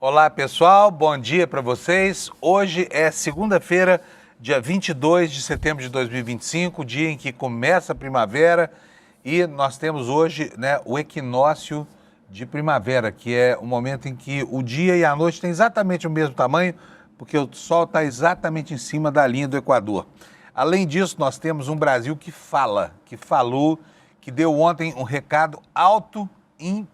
Olá, pessoal, bom dia para vocês. Hoje é segunda-feira, dia 22 de setembro de 2025, dia em que começa a primavera, e nós temos hoje, o equinócio de primavera, que é o momento em que o dia e a noite têm exatamente o mesmo tamanho, porque o sol está exatamente em cima da linha do Equador. Além disso, nós temos um Brasil que fala, que falou, que deu ontem um recado alto e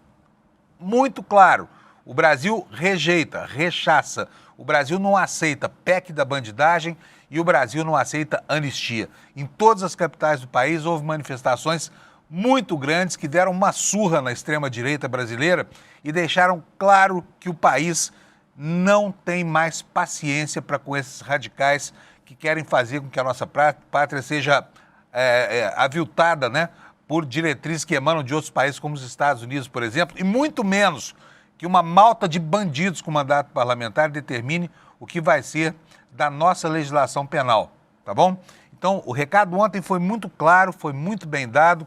muito claro. O Brasil rejeita, rechaça. O Brasil não aceita PEC da bandidagem e o Brasil não aceita anistia. Em todas as capitais do país houve manifestações muito grandes que deram uma surra na extrema-direita brasileira e deixaram claro que o país não tem mais paciência para com esses radicais que querem fazer com que a nossa pátria seja aviltada, por diretrizes que emanam de outros países, como os Estados Unidos, por exemplo, e muito menos que uma malta de bandidos com mandato parlamentar determine o que vai ser da nossa legislação penal, tá bom? Então, o recado ontem foi muito claro, foi muito bem dado.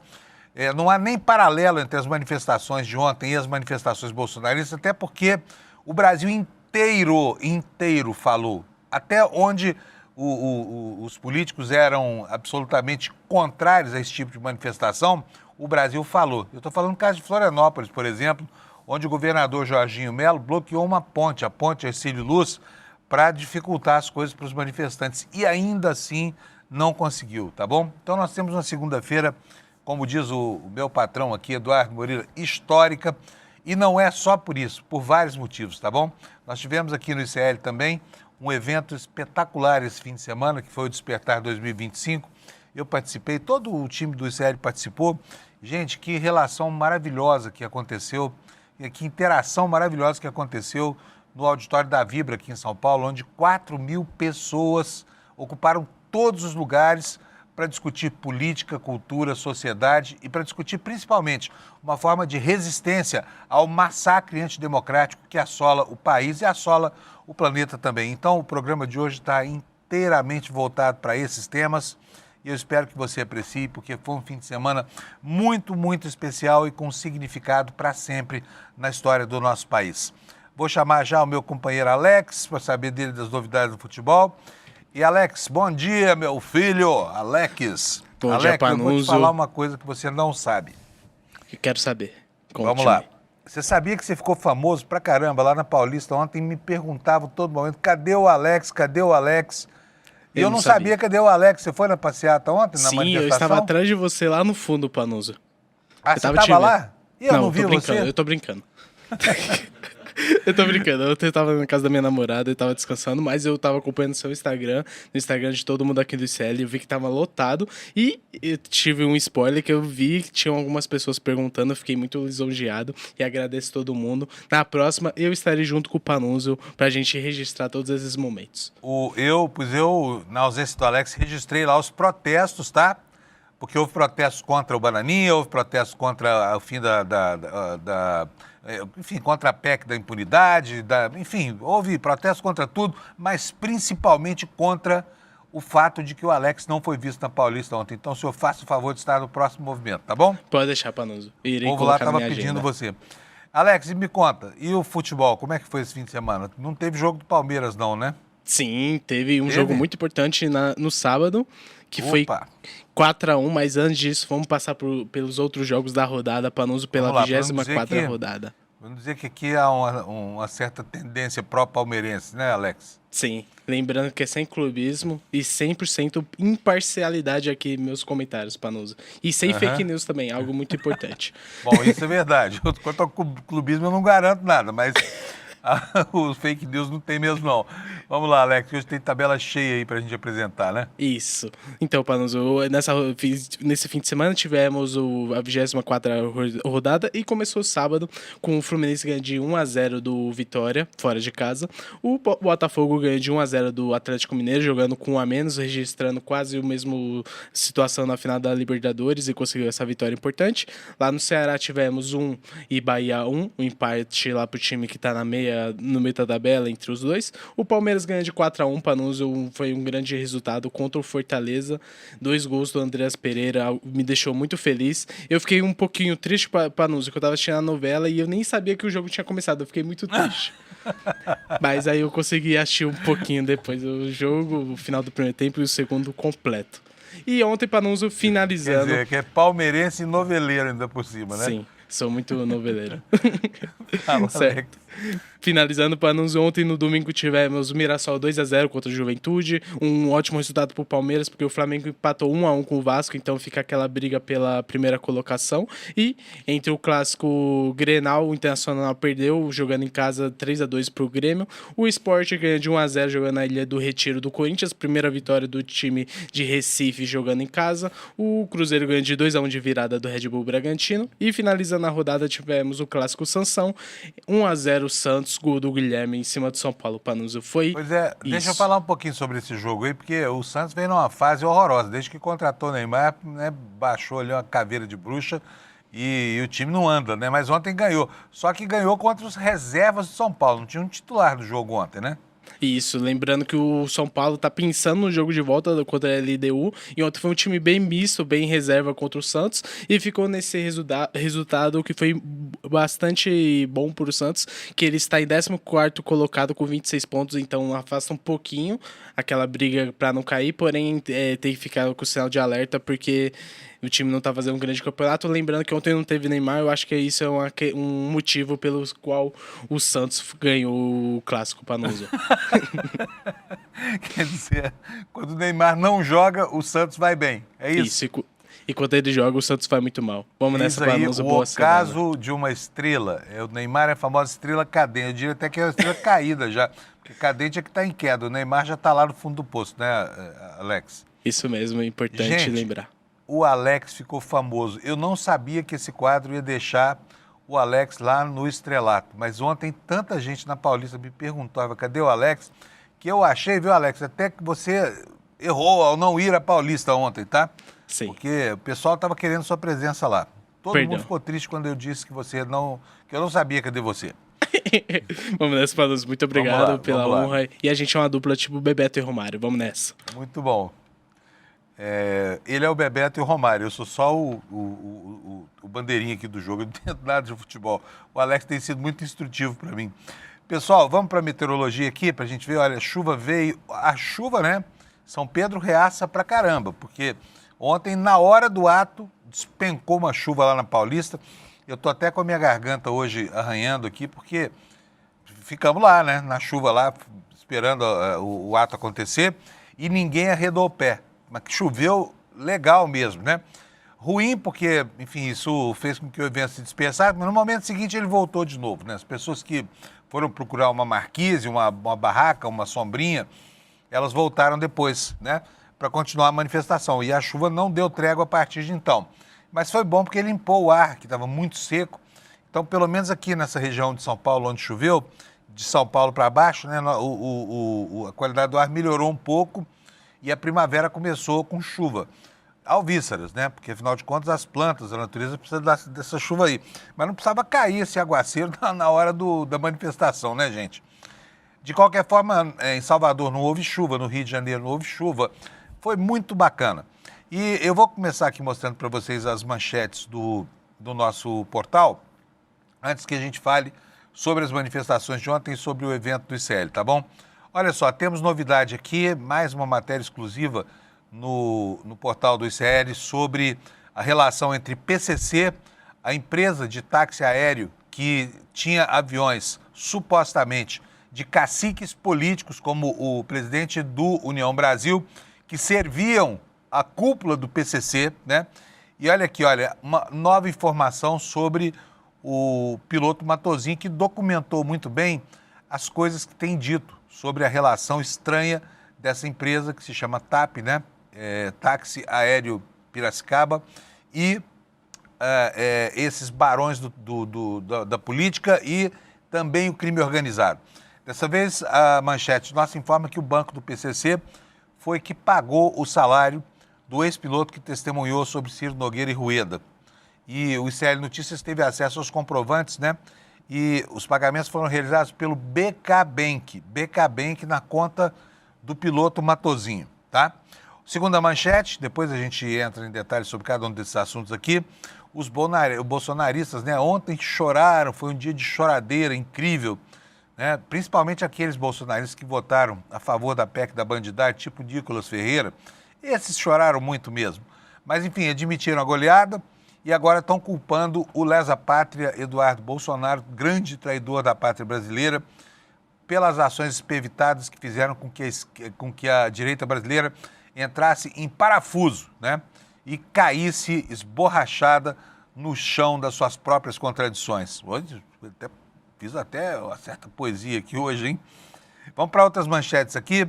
Não há nem paralelo entre as manifestações de ontem e as manifestações bolsonaristas, até porque o Brasil inteiro falou. Até onde os políticos eram absolutamente contrários a esse tipo de manifestação, o Brasil falou. Eu estou falando no caso de Florianópolis, por exemplo, onde o governador Jorginho Melo bloqueou uma ponte, a ponte Hercílio Luz, para dificultar as coisas para os manifestantes. E ainda assim não conseguiu, tá bom? Então nós temos uma segunda-feira, como diz o meu patrão aqui, Eduardo Moreira, histórica. E não é só por isso, por vários motivos, tá bom? Nós tivemos aqui no ICL também um evento espetacular esse fim de semana, que foi o Despertar 2025. Eu participei, todo o time do ICL participou. Gente, que relação maravilhosa que aconteceu, que interação maravilhosa que aconteceu no auditório da Vibra aqui em São Paulo, onde 4.000 pessoas ocuparam todos os lugares para discutir política, cultura, sociedade e para discutir principalmente uma forma de resistência ao massacre antidemocrático que assola o país e assola o planeta também. Então, o programa de hoje está inteiramente voltado para esses temas e eu espero que você aprecie, porque foi um fim de semana muito, muito especial e com significado para sempre na história do nosso país. Vou chamar já o meu companheiro Alex para saber dele das novidades do futebol. E Alex, bom dia, meu filho, Alex. Bom dia, Panuso. Eu vou te falar uma coisa que você não sabe. Eu quero saber. Conte-me. Vamos lá. Você sabia que você ficou famoso pra caramba lá na Paulista ontem? Me perguntavam todo momento, cadê o Alex, cadê o Alex? E eu não sabia cadê o Alex. Você foi na passeata ontem, na manifestação? Sim, eu estava atrás de você lá no fundo, Panuso. Ah, você estava lá? E eu não vi você? Eu tô brincando. Eu tô brincando, eu tava na casa da minha namorada, eu tava descansando, mas eu tava acompanhando seu Instagram, no Instagram de todo mundo aqui do ICL, eu vi que tava lotado e eu tive um spoiler que eu vi que tinham algumas pessoas perguntando, eu fiquei muito lisonjeado e agradeço todo mundo. Na próxima, eu estarei junto com o Panuso pra gente registrar todos esses momentos. Eu, na ausência do Alex, registrei lá os protestos, tá? Porque houve protestos contra o Bananinha, houve protestos contra o fim enfim, contra a PEC da impunidade, enfim, houve protestos contra tudo, mas principalmente contra o fato de que o Alex não foi visto na Paulista ontem. Então, o senhor faça o favor de estar no próximo movimento, tá bom? Pode deixar, Panuso. O povo lá estava pedindo você. Alex, me conta, e o futebol, como é que foi esse fim de semana? Não teve jogo do Palmeiras não, né? Sim, teve um jogo muito importante no sábado, que foi 4-1, mas antes disso, vamos passar pelos outros jogos da rodada, Panuso, pela 24ª rodada. Vamos dizer que aqui há uma certa tendência pró-palmeirense, né, Alex? Sim, lembrando que é sem clubismo e 100% imparcialidade aqui meus comentários, Panuso. E sem fake news também, algo muito importante. Bom, isso é verdade. Quanto ao clubismo eu não garanto nada, mas os fake news não tem mesmo não. Vamos lá, Alex, hoje tem tabela cheia aí pra gente apresentar, né? Isso. Então, Panuso, nesse fim de semana tivemos a 24ª rodada e começou sábado com o Fluminense ganhando de 1-0 do Vitória, fora de casa. O Botafogo ganhou de 1-0 do Atlético Mineiro, jogando com um a menos, registrando quase o mesmo situação na final da Libertadores e conseguiu essa vitória importante. Lá no Ceará tivemos 1 e Bahia 1, um empate lá pro time que tá no meio da tabela entre os dois. O Palmeiras Palmeiras ganha de 4-1, Panuso, foi um grande resultado contra o Fortaleza. 2 gols do Andreas Pereira me deixou muito feliz. Eu fiquei um pouquinho triste com Panuso, que eu tava assistindo a novela e eu nem sabia que o jogo tinha começado. Eu fiquei muito triste. Mas aí eu consegui assistir um pouquinho depois do jogo, o final do primeiro tempo e o segundo completo. E ontem, Panuso, finalizando... Quer dizer, que é palmeirense e noveleiro ainda por cima, né? Sim, sou muito noveleiro. Fala, Certo. Finalizando, Panuso, ontem no domingo tivemos o Mirassol 2-0 contra o Juventude, um ótimo resultado pro Palmeiras, porque o Flamengo empatou 1-1 com o Vasco, então fica aquela briga pela primeira colocação. E entre o clássico Grenal, o Internacional perdeu, jogando em casa 3-2 pro Grêmio. O Sport ganha de 1-0 jogando na Ilha do Retiro do Corinthians, primeira vitória do time de Recife jogando em casa. O Cruzeiro ganha de 2-1 de virada do Red Bull Bragantino. E finalizando a rodada tivemos o clássico Sansão, 1-0 Santos, gol do Guilherme em cima do São Paulo. Panuso, foi Pois é, isso. deixa eu falar um pouquinho sobre esse jogo aí, porque o Santos vem numa fase horrorosa. Desde que contratou o Neymar, né, baixou ali uma caveira de bruxa e o time não anda, né? Mas ontem ganhou. Só que ganhou contra os reservas do São Paulo. Não tinha um titular do jogo ontem, né? Isso, lembrando que o São Paulo tá pensando no jogo de volta contra a LDU, e ontem foi um time bem misto, bem reserva contra o Santos, e ficou nesse resultado que foi bastante bom pro Santos, que ele está em 14º colocado com 26 pontos, então afasta um pouquinho aquela briga para não cair, porém tem que ficar com o sinal de alerta, porque o time não tá fazendo um grande campeonato. Lembrando que ontem não teve Neymar, eu acho que isso é um motivo pelo qual o Santos ganhou o clássico Panuso. Quer dizer, quando o Neymar não joga, o Santos vai bem. É isso? Isso, e quando ele joga, o Santos vai muito mal. Vamos Isso nessa, aí, Panuso, o boa semana. caso de uma estrela. O Neymar é a famosa estrela cadente. Eu diria até que é uma estrela caída já. Porque cadente é que está em queda. O Neymar já está lá no fundo do poço, né, Alex? Isso mesmo, é importante Gente, lembrar. O Alex ficou famoso. Eu não sabia que esse quadro ia deixar o Alex lá no estrelato. Mas ontem tanta gente na Paulista me perguntava, cadê o Alex? Que eu achei, viu, Alex, até que você errou ao não ir à Paulista ontem, tá? Sim. Porque o pessoal estava querendo sua presença lá. Todo Perdão. mundo ficou triste quando eu disse que você não... que eu não sabia cadê você. Vamos nessa, Panuso. Muito obrigado Vamos lá, pela vamos lá. honra. E a gente é uma dupla tipo Bebeto e Romário. Vamos nessa. Muito bom. Ele é o Bebeto e o Romário. Eu sou só o bandeirinha aqui do jogo. Eu não entendo nada de futebol. O Alex tem sido muito instrutivo para mim. Pessoal, vamos para a meteorologia aqui para a gente ver. Olha, a chuva veio. A chuva, né? São Pedro reaça pra caramba, porque ontem, na hora do ato, despencou uma chuva lá na Paulista. Eu tô até com a minha garganta hoje arranhando aqui, porque ficamos lá, né? Na chuva lá, esperando o ato acontecer, e ninguém arredou o pé. Mas que choveu legal mesmo, né? Ruim porque, enfim, isso fez com que o evento se dispersasse, mas no momento seguinte ele voltou de novo, né? As pessoas que foram procurar uma marquise, uma barraca, uma sombrinha, elas voltaram depois, né? Para continuar a manifestação. E a chuva não deu trégua a partir de então. Mas foi bom porque limpou o ar, que estava muito seco. Então, pelo menos aqui nessa região de São Paulo, onde choveu, de São Paulo para baixo, né? A qualidade do ar melhorou um pouco e a primavera começou com chuva. Alvíceras, né? Porque, afinal de contas, as plantas, a natureza precisa dessa chuva aí. Mas não precisava cair esse aguaceiro na hora da manifestação, né, gente? De qualquer forma, em Salvador não houve chuva, no Rio de Janeiro não houve chuva. Foi muito bacana. E eu vou começar aqui mostrando para vocês as manchetes do nosso portal, antes que a gente fale sobre as manifestações de ontem e sobre o evento do ICL, tá bom? Olha só, temos novidade aqui, mais uma matéria exclusiva no portal do ICL sobre a relação entre PCC, a empresa de táxi aéreo que tinha aviões supostamente de caciques políticos, como o presidente do União Brasil, que serviam a cúpula do PCC, né? E olha aqui, olha, uma nova informação sobre o piloto Matosinhos, que documentou muito bem as coisas que tem dito sobre a relação estranha dessa empresa que se chama TAP, né? Táxi Aéreo Piracicaba, e esses barões da política e também o crime organizado. Dessa vez, a manchete nossa informa que o banco do PCC foi que pagou o salário do ex-piloto que testemunhou sobre Ciro Nogueira e Rueda. E o ICL Notícias teve acesso aos comprovantes, né? e os pagamentos foram realizados pelo BK Bank na conta do piloto Matosinho, tá? Segunda manchete, depois a gente entra em detalhes sobre cada um desses assuntos aqui. Os bolsonaristas, né, ontem choraram, foi um dia de choradeira incrível, né? Principalmente aqueles bolsonaristas que votaram a favor da PEC da bandidagem, tipo Nicolas Ferreira. Esses choraram muito mesmo. Mas, enfim, admitiram a goleada e agora estão culpando o lesa-pátria Eduardo Bolsonaro, grande traidor da pátria brasileira, pelas ações espevitadas que fizeram com que a direita brasileira entrasse em parafuso, né? E caísse esborrachada no chão das suas próprias contradições. Hoje, fiz até uma certa poesia aqui hoje, hein? Vamos para outras manchetes aqui.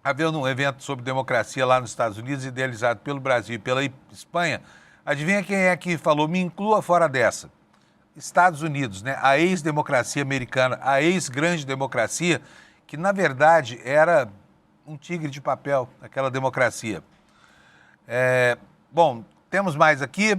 Havendo um evento sobre democracia lá nos Estados Unidos, idealizado pelo Brasil e pela Espanha. Adivinha quem é que falou, me inclua fora dessa? Estados Unidos, né? A ex-democracia americana, a ex-grande democracia, que na verdade era um tigre de papel, aquela democracia. Bom, temos mais aqui.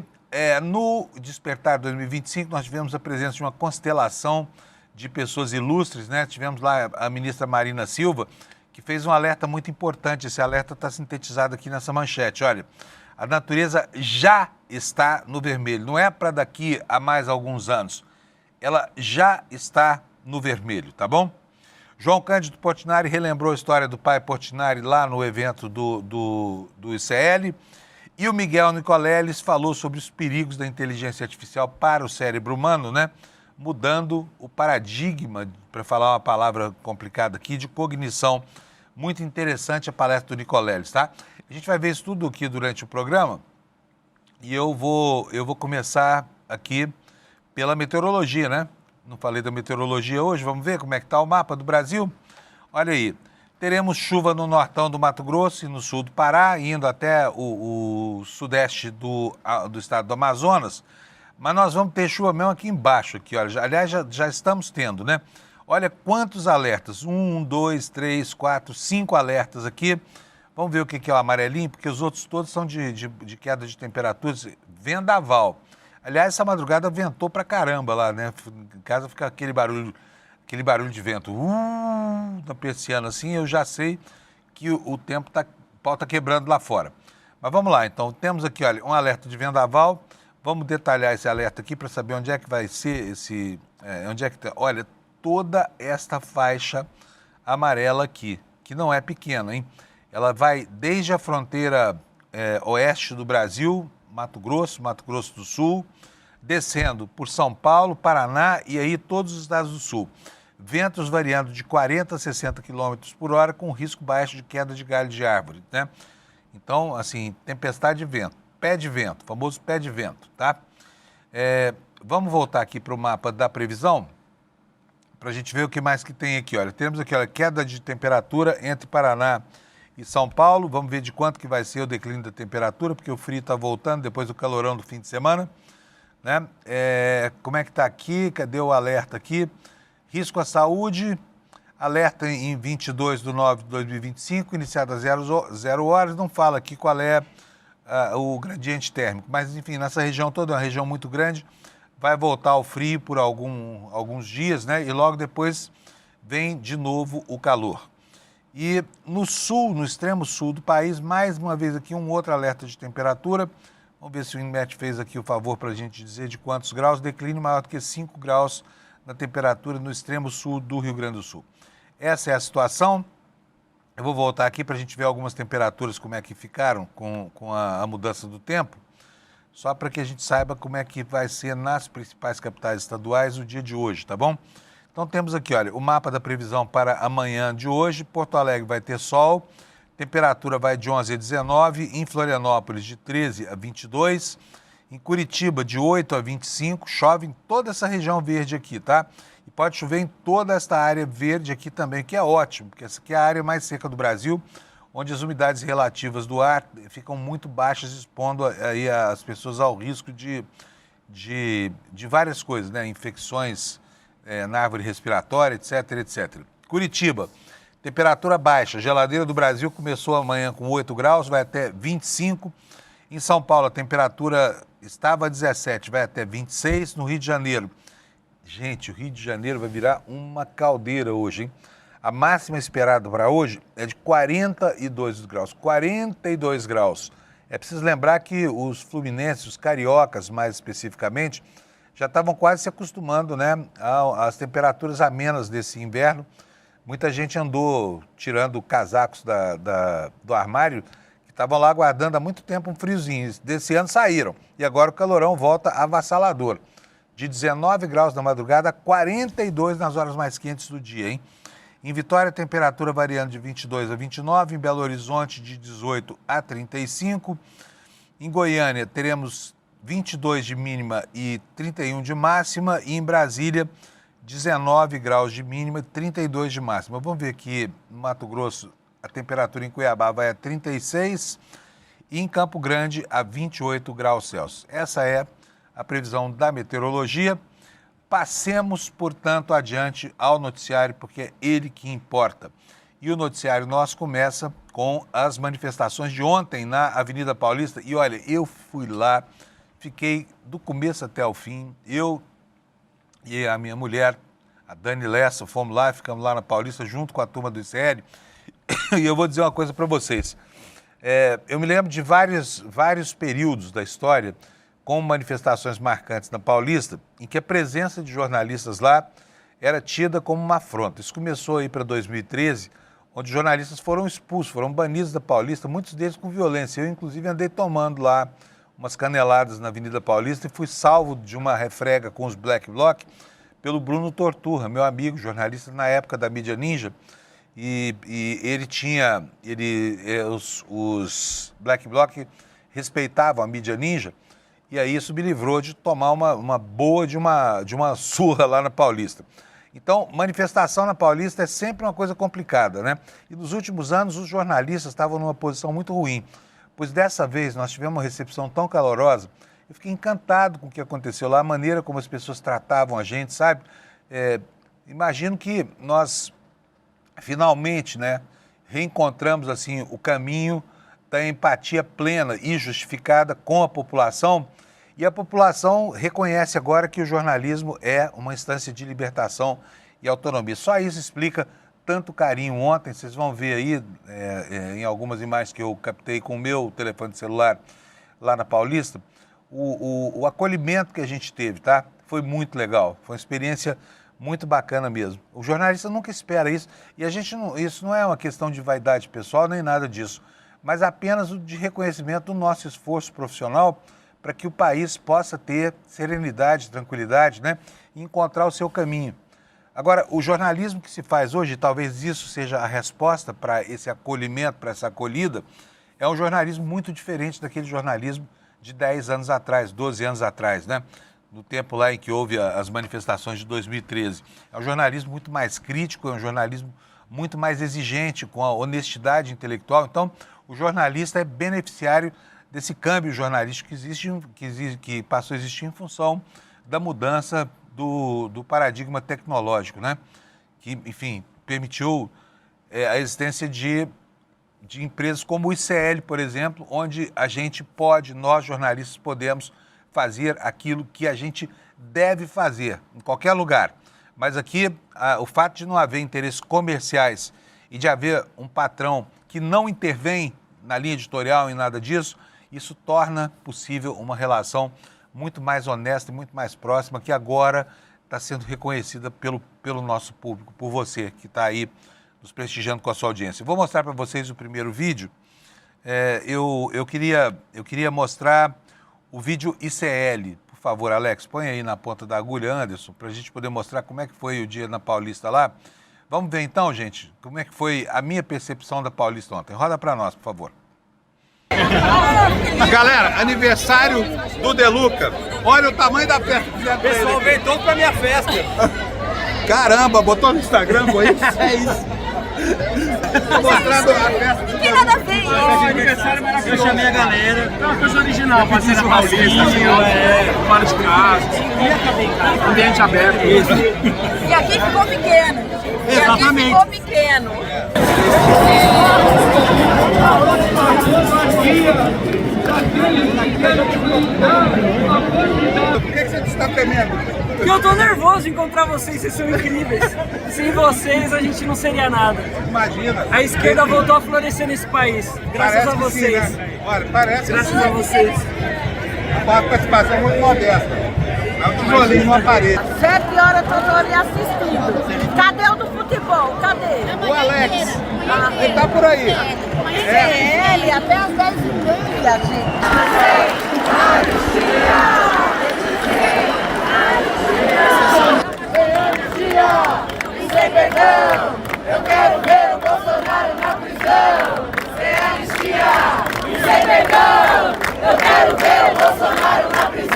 No Despertar 2025, nós tivemos a presença de uma constelação de pessoas ilustres, né? Tivemos lá a ministra Marina Silva, que fez um alerta muito importante. Esse alerta está sintetizado aqui nessa manchete. Olha, a natureza já está no vermelho. Não é para daqui a mais alguns anos. Ela já está no vermelho, tá bom? João Cândido Portinari relembrou a história do pai Portinari lá no evento do ICL. E o Miguel Nicoleles falou sobre os perigos da inteligência artificial para o cérebro humano, né? Mudando o paradigma, para falar uma palavra complicada aqui, de cognição. Muito interessante a palestra do Nicoleles, tá? A gente vai ver isso tudo aqui durante o programa e eu vou começar aqui pela meteorologia, né? Não falei da meteorologia hoje, vamos ver como é que está o mapa do Brasil? Olha aí, teremos chuva no nortão do Mato Grosso e no sul do Pará, indo até o sudeste do estado do Amazonas, mas nós vamos ter chuva mesmo aqui embaixo, aqui, olha. Aliás, já estamos tendo, né? Olha quantos alertas, 1, 2, 3, 4, 5 alertas aqui. Vamos ver o que é o amarelinho, porque os outros todos são de queda de temperaturas, vendaval. Aliás, essa madrugada ventou pra caramba lá, né? Em casa fica aquele barulho de vento. Na persiana assim, eu já sei que o tempo o pau tá quebrando lá fora. Mas vamos lá, então, temos aqui, olha, um alerta de vendaval. Vamos detalhar esse alerta aqui para saber onde é que vai ser esse... onde é que tá? Olha, toda esta faixa amarela aqui, que não é pequena, hein? Ela vai desde a fronteira oeste do Brasil, Mato Grosso do Sul, descendo por São Paulo, Paraná e aí todos os estados do Sul. Ventos variando de 40 a 60 km por hora, com risco baixo de queda de galho de árvore, né? Então, assim, tempestade de vento, pé de vento, famoso pé de vento, tá? Vamos voltar aqui para o mapa da previsão, para a gente ver o que mais que tem aqui. Olha, temos aqui a queda de temperatura entre Paraná e São Paulo. Vamos ver de quanto que vai ser o declínio da temperatura, porque o frio está voltando depois do calorão do fim de semana, né? Como é que está aqui? Cadê o alerta aqui? Risco à saúde, alerta em 22/9/2025, iniciado às 0 horas. Não fala aqui qual é o gradiente térmico, mas enfim, nessa região toda, é uma região muito grande, vai voltar ao frio por alguns dias, né? E logo depois vem de novo o calor. E no sul, no extremo sul do país, mais uma vez aqui um outro alerta de temperatura. Vamos ver se o INMET fez aqui o favor para a gente dizer de quantos graus. Declínio maior do que 5 graus na temperatura no extremo sul do Rio Grande do Sul. Essa é a situação. Eu vou voltar aqui para a gente ver algumas temperaturas, como é que ficaram com a mudança do tempo, só para que a gente saiba como é que vai ser nas principais capitais estaduais o dia de hoje, tá bom? Então temos aqui, olha, o mapa da previsão para amanhã de hoje. Porto Alegre vai ter sol, temperatura vai de 11 a 19, em Florianópolis de 13 a 22, em Curitiba de 8 a 25, chove em toda essa região verde aqui, tá? E pode chover em toda esta área verde aqui também, que é ótimo, porque essa aqui é a área mais seca do Brasil, onde as umidades relativas do ar ficam muito baixas, expondo aí as pessoas ao risco de várias coisas, né? Infecções na árvore respiratória, etc, etc. Curitiba, temperatura baixa, geladeira do Brasil começou amanhã com 8 graus, vai até 25. Em São Paulo, a temperatura estava 17, vai até 26. No Rio de Janeiro, Gente, o Rio de Janeiro vai virar uma caldeira hoje, hein? A máxima esperada para hoje é de 42 graus. 42 graus. É preciso lembrar que os fluminenses, os cariocas mais especificamente, já estavam quase se acostumando, né, às temperaturas amenas desse inverno. Muita gente andou tirando casacos do armário, que estavam lá aguardando há muito tempo um friozinho. Desse ano saíram. E agora o calorão volta avassalador. De 19 graus na madrugada a 42 nas horas mais quentes do dia, hein? Em Vitória, a temperatura variando de 22 a 29, em Belo Horizonte de 18 a 35. Em Goiânia, teremos 22 de mínima e 31 de máxima. E em Brasília, 19 graus de mínima e 32 de máxima. Vamos ver aqui no Mato Grosso, a temperatura em Cuiabá vai a 36 e em Campo Grande a 28 graus Celsius. Essa é a previsão da meteorologia. Passemos, portanto, adiante ao noticiário, porque é ele que importa. E o noticiário nosso começa com as manifestações de ontem na Avenida Paulista. E olha, eu fui lá, fiquei do começo até o fim. Eu e a minha mulher, a Dani Lessa, fomos lá, ficamos lá na Paulista junto com a turma do ICL. E eu vou dizer uma coisa para vocês. Eu me lembro de vários períodos da história com manifestações marcantes na Paulista, em que a presença de jornalistas lá era tida como uma afronta. Isso começou aí para 2013, onde jornalistas foram expulsos, foram banidos da Paulista, muitos deles com violência. Eu, inclusive, andei tomando lá umas caneladas na Avenida Paulista e fui salvo de uma refrega com os Black Bloc pelo Bruno Torturra, meu amigo, jornalista na época da Mídia Ninja. E ele tinha, os Black Bloc respeitavam a Mídia Ninja. E aí isso me livrou de tomar uma boa de uma surra lá na Paulista. Então, manifestação na Paulista é sempre uma coisa complicada, né? E nos últimos anos os jornalistas estavam numa posição muito ruim, pois dessa vez nós tivemos uma recepção tão calorosa. Eu fiquei encantado com o que aconteceu lá, a maneira como as pessoas tratavam a gente, sabe? Imagino que nós finalmente, né, reencontramos assim o caminho da empatia plena e justificada com a população. E a população reconhece agora que o jornalismo é uma instância de libertação e autonomia. Só isso explica tanto carinho ontem. Vocês vão ver aí em algumas imagens que eu captei com o meu telefone celular lá na Paulista, o acolhimento que a gente teve, tá? Foi muito legal, foi uma experiência muito bacana mesmo. O jornalista nunca espera isso e isso não é uma questão de vaidade pessoal nem nada disso, mas apenas de reconhecimento do nosso esforço profissional para que o país possa ter serenidade, tranquilidade, né, e encontrar o seu caminho. Agora, o jornalismo que se faz hoje, talvez isso seja a resposta para esse acolhimento, para essa acolhida, é um jornalismo muito diferente daquele jornalismo de 10 anos atrás, 12 anos atrás, né? No tempo lá em que houve as manifestações de 2013. É um jornalismo muito mais crítico, é um jornalismo muito mais exigente, com a honestidade intelectual. Então, o jornalista é beneficiário desse câmbio jornalístico que passou a existir em função da mudança do paradigma tecnológico, né? Que, enfim, permitiu a existência de empresas como o ICL, por exemplo, onde nós jornalistas podemos fazer aquilo que a gente deve fazer, em qualquer lugar. Mas aqui, o fato de não haver interesses comerciais e de haver um patrão que não intervém na linha editorial e nada disso, isso torna possível uma relação muito mais honesta e muito mais próxima, que agora está sendo reconhecida pelo nosso público, por você que está aí nos prestigiando com a sua audiência. Vou mostrar para vocês o primeiro vídeo. Eu queria mostrar o vídeo ICL. Por favor, Alex, põe aí na ponta da agulha, Anderson, para a gente poder mostrar como é que foi o dia na Paulista lá. Vamos ver então, gente, como é que foi a minha percepção da Paulista ontem. Roda para nós, por favor. Galera, aniversário do Deluca. Olha o tamanho da festa que fizeram. O pessoal veio todo pra minha festa. Caramba, botou no Instagram, foi isso? É isso. Mostrando a festa. Não tem nada a ver isso. Aniversário maravilhoso. Eu chamei a galera. É uma coisa original, parceira Paulista, vários carros, ambiente aberto. Isso. E aqui ficou pequeno. Exatamente. E aqui ficou pequeno. Por que você está tremendo? E eu tô nervoso de encontrar vocês, vocês são incríveis. Sem vocês a gente não seria nada. Imagina. A esquerda voltou a florescer nesse país, graças a vocês. Sim, né? Olha, parece Graças a vocês. uma participação muito modesta. É um tijolinho numa parede. 7 horas eu tô ali assistindo. Cadê o do futebol? Cadê? O Alex, ele tá por aí. Ele até às 10h30, gente. Sem perdão, eu quero ver o Bolsonaro na prisão. Sem anistia, sem perdão, eu quero ver o Bolsonaro na prisão.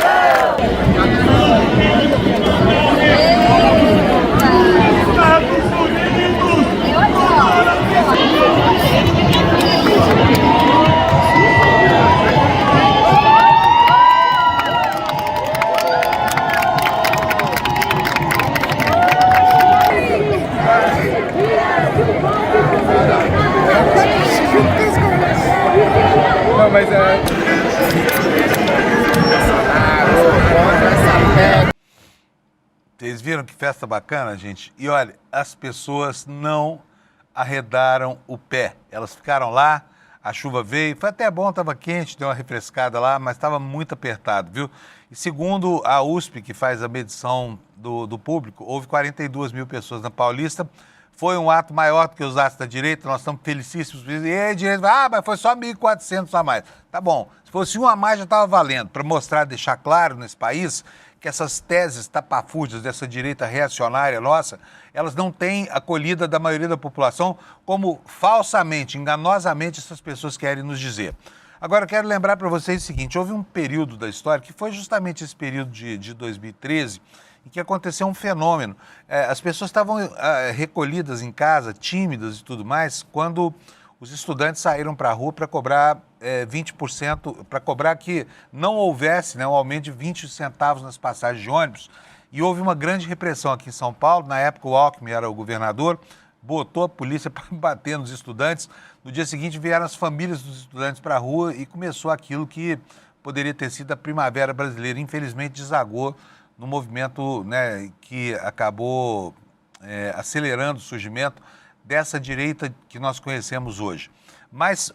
Não, mas é... Vocês viram que festa bacana, gente? E olha, as pessoas não arredaram o pé. Elas ficaram lá, a chuva veio, foi até bom, estava quente, deu uma refrescada lá, mas estava muito apertado, viu? E segundo a USP, que faz a medição do público, houve 42 mil pessoas na Paulista. Foi um ato maior do que os atos da direita, nós estamos felicíssimos. E aí a direita vai, mas foi só 1.400 a mais. Tá bom, se fosse um a mais já estava valendo, para mostrar, deixar claro nesse país que essas teses tapafúrdias dessa direita reacionária nossa, elas não têm acolhida da maioria da população, como falsamente, enganosamente essas pessoas querem nos dizer. Agora, eu quero lembrar para vocês o seguinte, houve um período da história, que foi justamente esse período de 2013, em que aconteceu um fenômeno. As pessoas estavam recolhidas em casa, tímidas e tudo mais, quando os estudantes saíram para a rua para cobrar 20%, para cobrar que não houvesse, né, um aumento de 20 centavos nas passagens de ônibus. E houve uma grande repressão aqui em São Paulo. Na época o Alckmin era o governador, botou a polícia para bater nos estudantes. No dia seguinte vieram as famílias dos estudantes para a rua e começou aquilo que poderia ter sido a Primavera Brasileira. Infelizmente desagou no movimento, né, que acabou acelerando o surgimento dessa direita que nós conhecemos hoje. Mas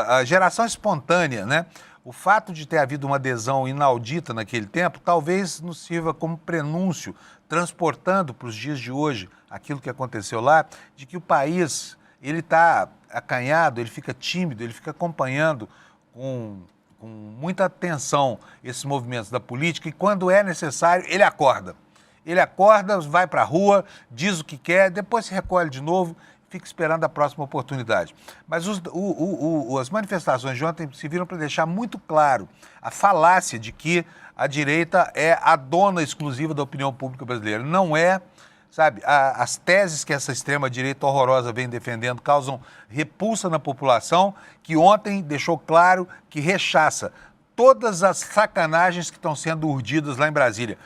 a geração espontânea, né, o fato de ter havido uma adesão inaudita naquele tempo, talvez nos sirva como prenúncio, transportando para os dias de hoje aquilo que aconteceu lá, de que o país ele está acanhado, ele fica tímido, ele fica acompanhando com muita atenção esses movimentos da política e quando é necessário, ele acorda. Ele acorda, vai para a rua, diz o que quer, depois se recolhe de novo, fica esperando a próxima oportunidade. Mas as manifestações de ontem serviram para deixar muito claro a falácia de que a direita é a dona exclusiva da opinião pública brasileira. Não é, sabe, as teses que essa extrema-direita horrorosa vem defendendo causam repulsa na população, que ontem deixou claro que rechaça todas as sacanagens que estão sendo urdidas lá em Brasília.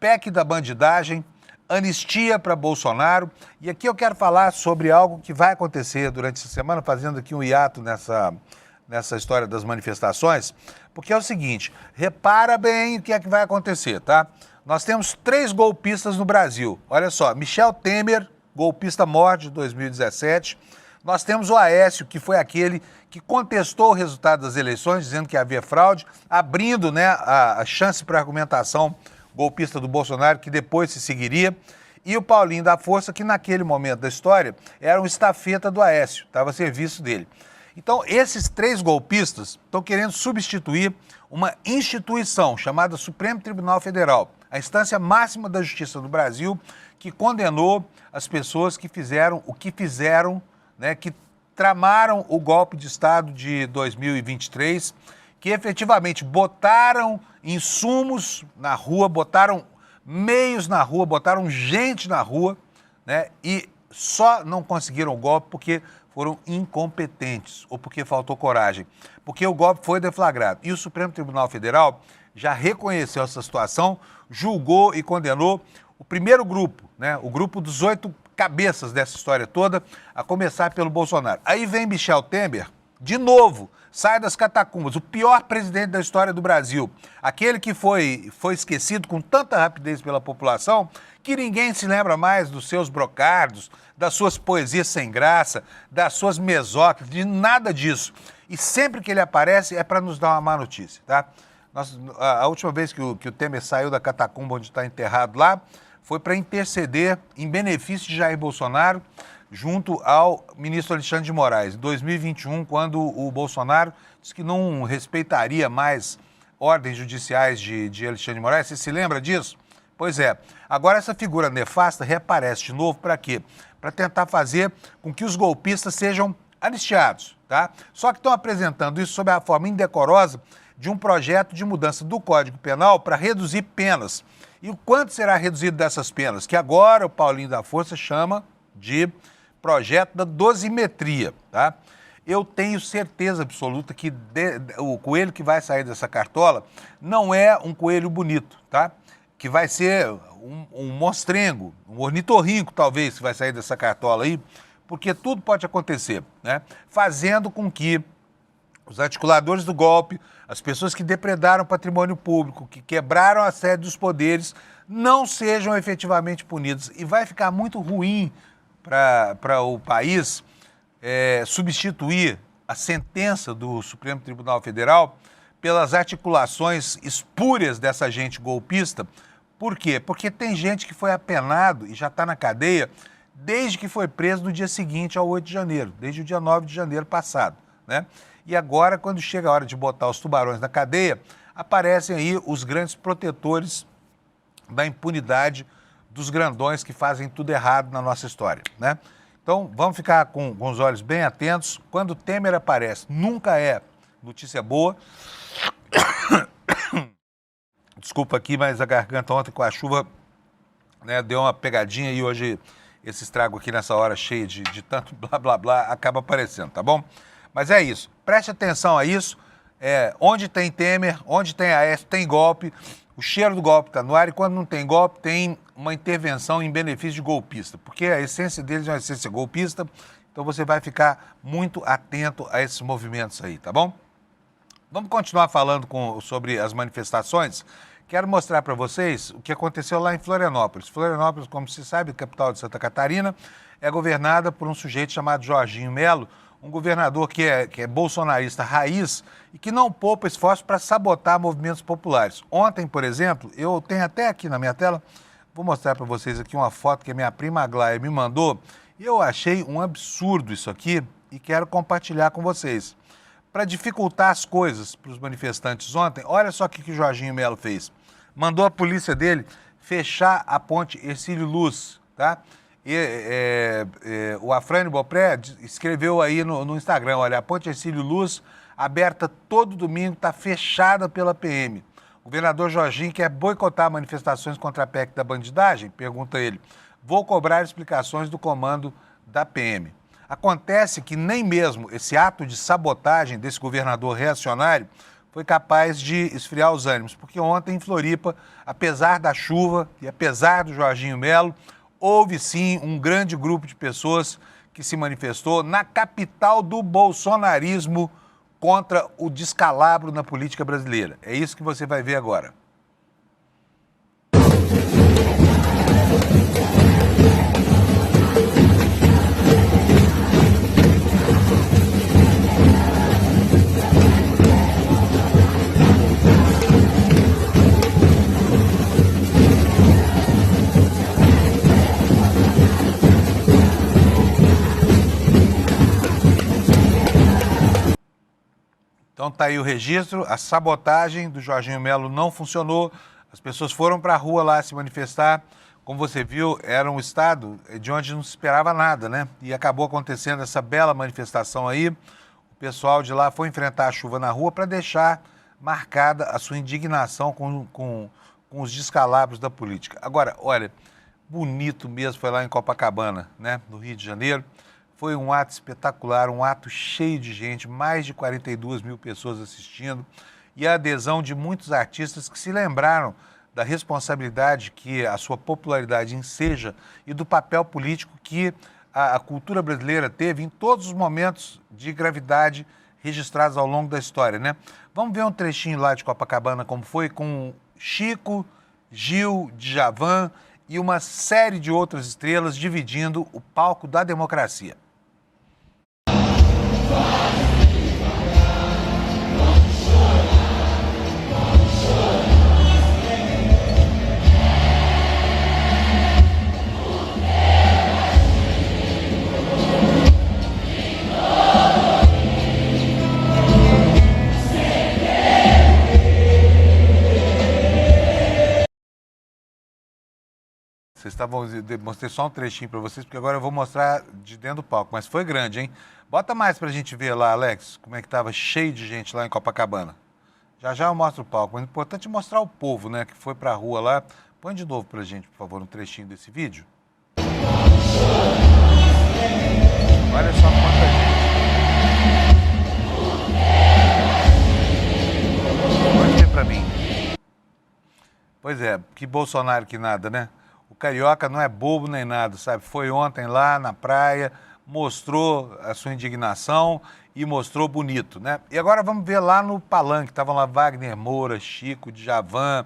PEC da bandidagem, anistia para Bolsonaro. E aqui eu quero falar sobre algo que vai acontecer durante essa semana, fazendo aqui um hiato nessa história das manifestações, porque é o seguinte, repara bem o que é que vai acontecer, tá? Nós temos 3 golpistas no Brasil. Olha só, Michel Temer, golpista mor de 2017. Nós temos o Aécio, que foi aquele que contestou o resultado das eleições, dizendo que havia fraude, abrindo, né, a chance para argumentação golpista do Bolsonaro, que depois se seguiria, e o Paulinho da Força, que naquele momento da história era um estafeta do Aécio, estava a serviço dele. Então, esses 3 golpistas estão querendo substituir uma instituição chamada Supremo Tribunal Federal, a instância máxima da justiça do Brasil, que condenou as pessoas que fizeram o que fizeram, né, que tramaram o golpe de Estado de 2023, que efetivamente botaram insumos na rua, botaram meios na rua, botaram gente na rua, né, e só não conseguiram o golpe porque foram incompetentes ou porque faltou coragem, porque o golpe foi deflagrado. E o Supremo Tribunal Federal já reconheceu essa situação, julgou e condenou o primeiro grupo, né, o grupo dos 8 cabeças dessa história toda, a começar pelo Bolsonaro. Aí vem Michel Temer, de novo, sai das catacumbas, o pior presidente da história do Brasil, aquele que foi esquecido com tanta rapidez pela população que ninguém se lembra mais dos seus brocardos, das suas poesias sem graça, das suas mesóclises, de nada disso. E sempre que ele aparece é para nos dar uma má notícia, tá? A última vez que o Temer saiu da catacumba onde está enterrado lá, foi para interceder em benefício de Jair Bolsonaro, junto ao ministro Alexandre de Moraes, em 2021, quando o Bolsonaro disse que não respeitaria mais ordens judiciais de Alexandre de Moraes. Você se lembra disso? Pois é. Agora essa figura nefasta reaparece de novo para quê? Para tentar fazer com que os golpistas sejam anistiados, tá? Só que estão apresentando isso sob a forma indecorosa de um projeto de mudança do Código Penal para reduzir penas. E o quanto será reduzido dessas penas? Que agora o Paulinho da Força chama de projeto da dosimetria, tá? Eu tenho certeza absoluta que o coelho que vai sair dessa cartola não é um coelho bonito, tá? Que vai ser um monstrengo, um ornitorrinco talvez que vai sair dessa cartola aí, porque tudo pode acontecer, né? Fazendo com que os articuladores do golpe, as pessoas que depredaram patrimônio público, que quebraram a sede dos poderes, não sejam efetivamente punidos. E vai ficar muito ruim para o país substituir a sentença do Supremo Tribunal Federal pelas articulações espúrias dessa gente golpista. Por quê? Porque tem gente que foi apenado e já está na cadeia desde que foi preso no dia seguinte ao 8 de janeiro, desde o dia 9 de janeiro passado, né? E agora, quando chega a hora de botar os tubarões na cadeia, aparecem aí os grandes protetores da impunidade dos grandões que fazem tudo errado na nossa história, né? Então, vamos ficar com os olhos bem atentos. Quando o Temer aparece, nunca é notícia boa. Desculpa aqui, mas a garganta ontem com a chuva, né, deu uma pegadinha e hoje esse estrago aqui nessa hora cheia de tanto blá, blá, blá, acaba aparecendo, tá bom? Mas é isso. Preste atenção a isso. Onde tem Temer, onde tem Aécio, tem golpe. O cheiro do golpe está no ar e quando não tem golpe, tem uma intervenção em benefício de golpista. Porque a essência deles é uma essência golpista. Então você vai ficar muito atento a esses movimentos aí, tá bom? Vamos continuar falando sobre as manifestações. Quero mostrar para vocês o que aconteceu lá em Florianópolis. Florianópolis, como se sabe, capital de Santa Catarina, é governada por um sujeito chamado Jorginho Melo, um governador que é bolsonarista raiz e que não poupa esforço para sabotar movimentos populares. Ontem, por exemplo, eu tenho até aqui na minha tela, vou mostrar para vocês aqui uma foto que a minha prima Aglaia me mandou, e eu achei um absurdo isso aqui e quero compartilhar com vocês. Para dificultar as coisas para os manifestantes ontem, olha só o que o Jorginho Melo fez. Mandou a polícia dele fechar a ponte Hercílio Luz, tá? O Afrânio Bopré escreveu aí no Instagram, olha, a ponte Hercílio Luz, aberta todo domingo, está fechada pela PM. O governador Jorginho quer boicotar manifestações contra a PEC da bandidagem? Pergunta ele. Vou cobrar explicações do comando da PM. Acontece que nem mesmo esse ato de sabotagem desse governador reacionário foi capaz de esfriar os ânimos, porque ontem em Floripa, apesar da chuva e apesar do Jorginho Melo, houve sim um grande grupo de pessoas que se manifestou na capital do bolsonarismo contra o descalabro na política brasileira. É isso que você vai ver agora. Então está aí o registro, a sabotagem do Jorginho Melo não funcionou, as pessoas foram para a rua lá se manifestar, como você viu, era um estado de onde não se esperava nada, né? E acabou acontecendo essa bela manifestação aí, o pessoal de lá foi enfrentar a chuva na rua para deixar marcada a sua indignação com os descalabros da política. Agora, olha, bonito mesmo foi lá em Copacabana, né? No Rio de Janeiro. Foi um ato espetacular, um ato cheio de gente, mais de 42 mil pessoas assistindo e a adesão de muitos artistas que se lembraram da responsabilidade que a sua popularidade enseja e do papel político que a cultura brasileira teve em todos os momentos de gravidade registrados ao longo da história, né? Vamos ver um trechinho lá de Copacabana, como foi, com Chico, Gil, Djavan e uma série de outras estrelas dividindo o palco da democracia. Vocês estavam, mostrei só um trechinho para vocês, porque agora eu vou mostrar de dentro do palco. Mas foi grande, hein? Bota mais pra gente ver lá, Alex, como é que tava cheio de gente lá em Copacabana. Já já eu mostro o palco. Mas é importante mostrar o povo, né, que foi pra rua lá. Põe de novo pra gente, por favor, um trechinho desse vídeo. Olha só quanta gente. Pode ver pra mim. Pois é, que Bolsonaro que nada, né? O carioca não é bobo nem nada, sabe? Foi ontem lá na praia, mostrou a sua indignação e mostrou bonito, né? E agora vamos ver lá no palanque, estavam lá Wagner Moura, Chico, Djavan,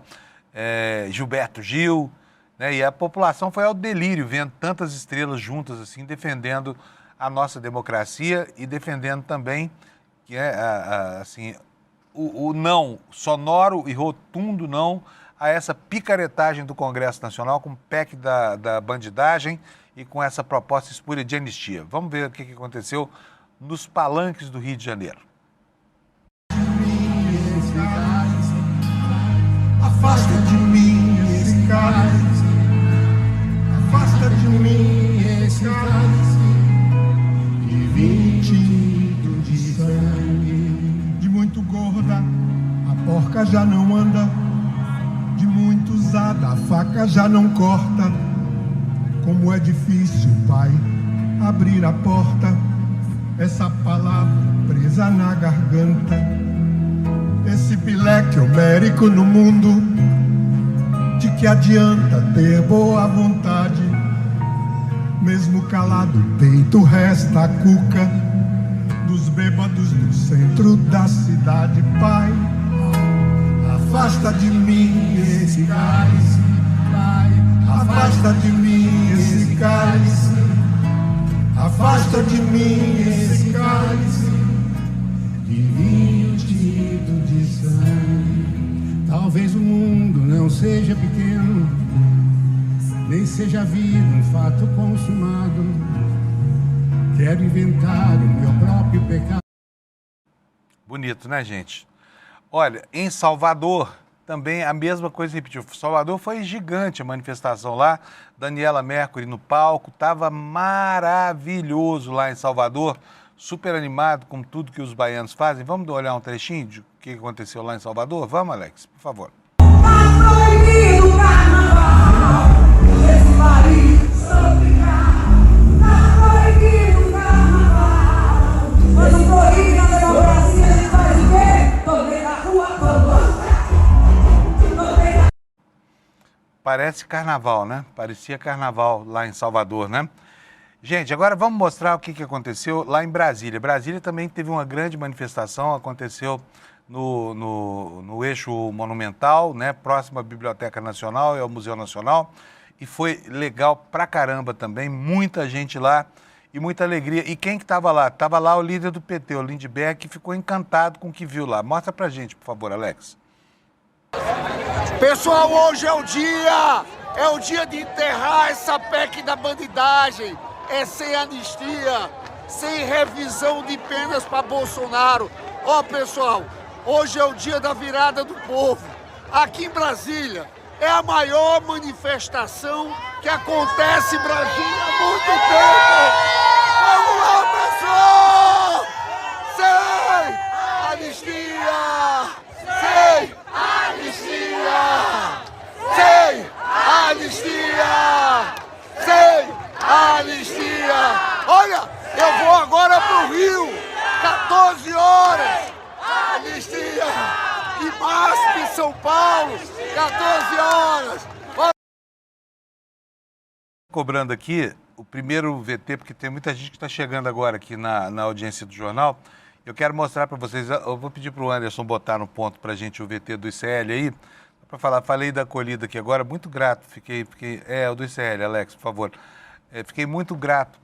Gilberto Gil, né? E a população foi ao delírio vendo tantas estrelas juntas assim, defendendo a nossa democracia e defendendo também que assim, o não sonoro e rotundo não a essa picaretagem do Congresso Nacional com o PEC da bandidagem e com essa proposta espúria de anistia. Vamos ver o que aconteceu nos palanques do Rio de Janeiro. Afasta de mim esse cálice, afasta de mim esse cálice, de 20 de sangue. De muito gorda, a porca já não anda. De muito usada, a faca já não corta. Como é difícil, pai, abrir a porta. Essa palavra presa na garganta. Esse pileque homérico no mundo. De que adianta ter boa vontade? Mesmo calado o peito resta a cuca dos bêbados do centro da cidade, pai. Afasta de mim esse cálice, pai. Afasta de mim esse cálice. Afasta de mim esse cálice de vinho tinto de sangue. Talvez o mundo não seja pequeno, nem seja a vida um fato consumado. Quero inventar o meu próprio pecado. Bonito, né, gente? Olha, em Salvador, também a mesma coisa repetiu. Salvador foi gigante a manifestação lá, Daniela Mercury no palco, estava maravilhoso lá em Salvador, super animado com tudo que os baianos fazem. Vamos olhar um trechinho de o que aconteceu lá em Salvador? Vamos, Alex, por favor. Tá proibido o carnaval, esse país tropical. Tá proibido o carnaval, mas não proíbe a democracia, a gente faz o quê? Tomei na rua, Parece carnaval, né? Parecia carnaval lá em Salvador, né? Gente, agora vamos mostrar o que aconteceu lá em Brasília. Brasília também teve uma grande manifestação, aconteceu no eixo monumental, né? Próximo à Biblioteca Nacional e ao Museu Nacional. E foi legal pra caramba também, muita gente lá e muita alegria. E quem que estava lá? Estava lá o líder do PT, o Lindbergh, que ficou encantado com o que viu lá. Mostra pra gente, por favor, Alex. Pessoal, hoje é o dia de enterrar essa PEC da bandidagem, sem anistia, sem revisão de penas para Bolsonaro. Ó, pessoal, hoje é o dia da virada do povo. Aqui em Brasília é a maior manifestação que acontece em Brasília há muito tempo. Vamos lá, pessoal! Sem anistia! Sem anistia! Sem anistia! Sem anistia! Olha, eu vou agora pro Rio, 14 horas, anistia! E MASP em São Paulo, 14 horas! Cobrando aqui o primeiro VT, porque tem muita gente que está chegando agora aqui na audiência do jornal, Eu quero mostrar para vocês, eu vou pedir para o Anderson botar no ponto para a gente o VT do ICL aí, para falar, falei da acolhida aqui agora, muito grato, o do ICL, Alex, por favor. Fiquei muito grato,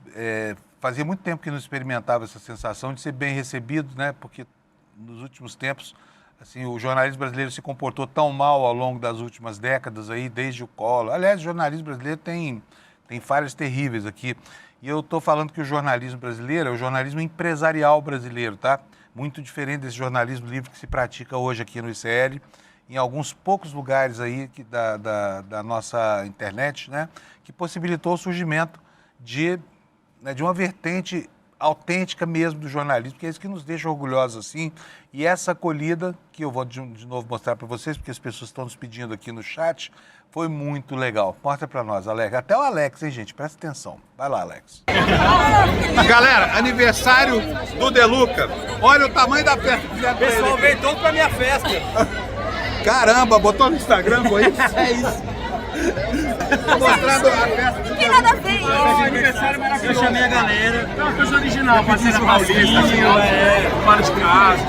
fazia muito tempo que não experimentava essa sensação de ser bem recebido, né? Porque nos últimos tempos, assim, o jornalismo brasileiro se comportou tão mal ao longo das últimas décadas aí, desde o Collor. Aliás, o jornalismo brasileiro tem falhas terríveis aqui. E eu estou falando que o jornalismo brasileiro é o jornalismo empresarial brasileiro, tá? Muito diferente desse jornalismo livre que se pratica hoje aqui no ICL, em alguns poucos lugares aí da nossa internet, né? Que possibilitou o surgimento de uma vertente autêntica mesmo do jornalismo, que é isso que nos deixa orgulhosos assim. E essa acolhida, que eu vou de novo mostrar para vocês, porque as pessoas estão nos pedindo aqui no chat, foi muito legal. Mostra para nós, Alex. Até o Alex, hein, gente? Presta atenção. Vai lá, Alex. Galera, aniversário do Deluca. Olha o tamanho da festa que fizeram pra ele. O pessoal veio todo pra minha festa. Caramba, botou no Instagram, foi isso? É isso. Tô mostrando a festa do Que nada a ver isso. Aniversário maravilhoso. Eu chamei a galera. É uma coisa original, parceira paulista, fora de casa.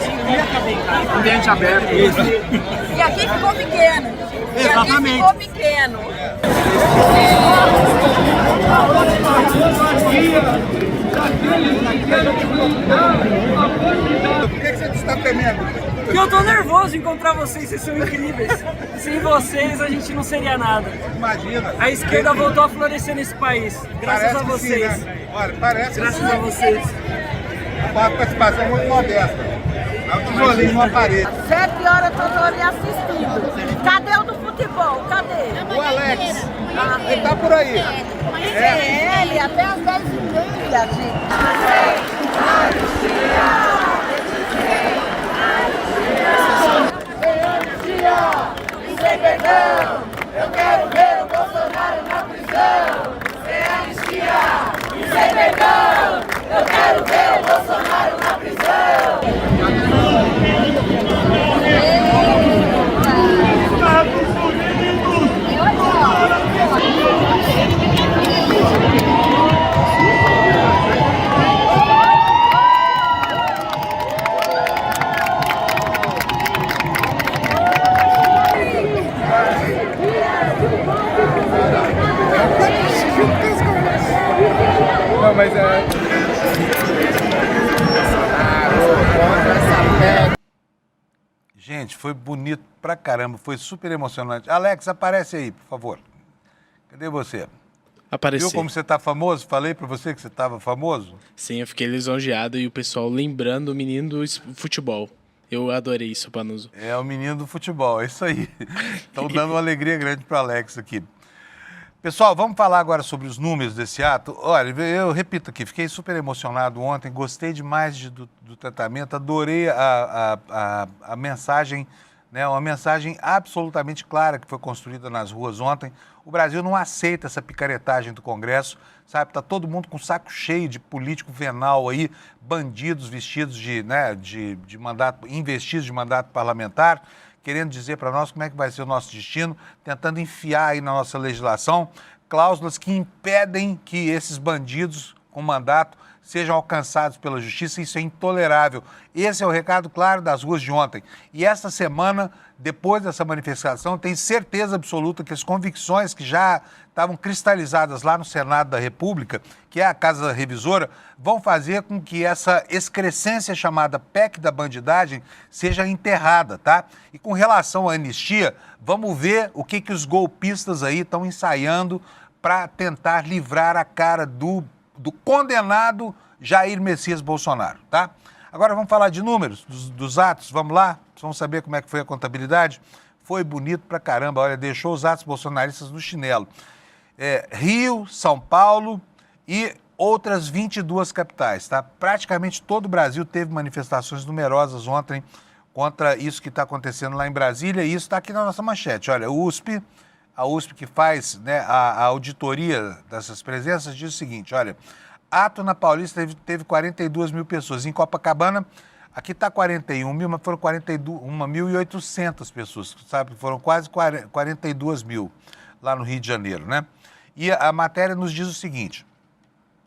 Ambiente aberto. E aqui ficou pequeno. Exatamente. E aqui ficou pequeno. Por que você está tremendo? Porque eu tô nervoso de encontrar vocês são incríveis. Sem vocês a gente não seria nada. Imagina. A esquerda voltou a florescer nesse país. Graças Parece a que vocês. sim, né? Olha, parece Graças que sim. a vocês. Uma participação muito modesta. É um tijolinho numa parede. 7 horas eu tô ali assistindo. Cadê o do futebol? Cadê? O Alex, ele tá por aí. É ele, até as 10h30, gente. Sem perdão, eu quero ver o Bolsonaro na prisão. Sem anistia, sem perdão, eu quero ver o Bolsonaro na prisão. Não, mas Gente, foi bonito pra caramba, foi super emocionante. Alex, aparece aí, por favor. Cadê você? Apareceu. Viu como você tá famoso? Falei pra você que você tava famoso? Sim, eu fiquei lisonjeado e o pessoal lembrando o menino do futebol. Eu adorei isso, Panuso. É o menino do futebol, é isso aí. Estão dando uma alegria grande para Alex aqui. Pessoal, vamos falar agora sobre os números desse ato. Olha, eu repito aqui, fiquei super emocionado ontem, gostei demais do tratamento, adorei a mensagem, né, uma mensagem absolutamente clara que foi construída nas ruas ontem. O Brasil não aceita essa picaretagem do Congresso, sabe? Tá todo mundo com saco cheio de político venal aí, bandidos vestidos de mandato, investidos de mandato parlamentar, querendo dizer para nós como é que vai ser o nosso destino, tentando enfiar aí na nossa legislação cláusulas que impedem que esses bandidos com mandato sejam alcançados pela justiça. Isso é intolerável. Esse é o recado claro das ruas de ontem. E esta semana, depois dessa manifestação, tenho certeza absoluta que as convicções que já estavam cristalizadas lá no Senado da República, que é a Casa Revisora, vão fazer com que essa excrescência chamada PEC da bandidagem seja enterrada, tá? E com relação à anistia, vamos ver o que os golpistas aí estão ensaiando para tentar livrar a cara do condenado Jair Messias Bolsonaro, tá? Agora vamos falar de números, dos atos, vamos lá? Vamos saber como é que foi a contabilidade? Foi bonito pra caramba, olha, deixou os atos bolsonaristas no chinelo. Rio, São Paulo e outras 22 capitais, tá? Praticamente todo o Brasil teve manifestações numerosas ontem contra isso que está acontecendo lá em Brasília, e isso está aqui na nossa manchete. Olha, a USP que faz, né, a auditoria dessas presenças diz o seguinte, olha, ato na Paulista teve 42 mil pessoas, em Copacabana, aqui está 41 mil, mas foram 41.800 pessoas, sabe? Foram quase 42 mil lá no Rio de Janeiro, né? E a matéria nos diz o seguinte,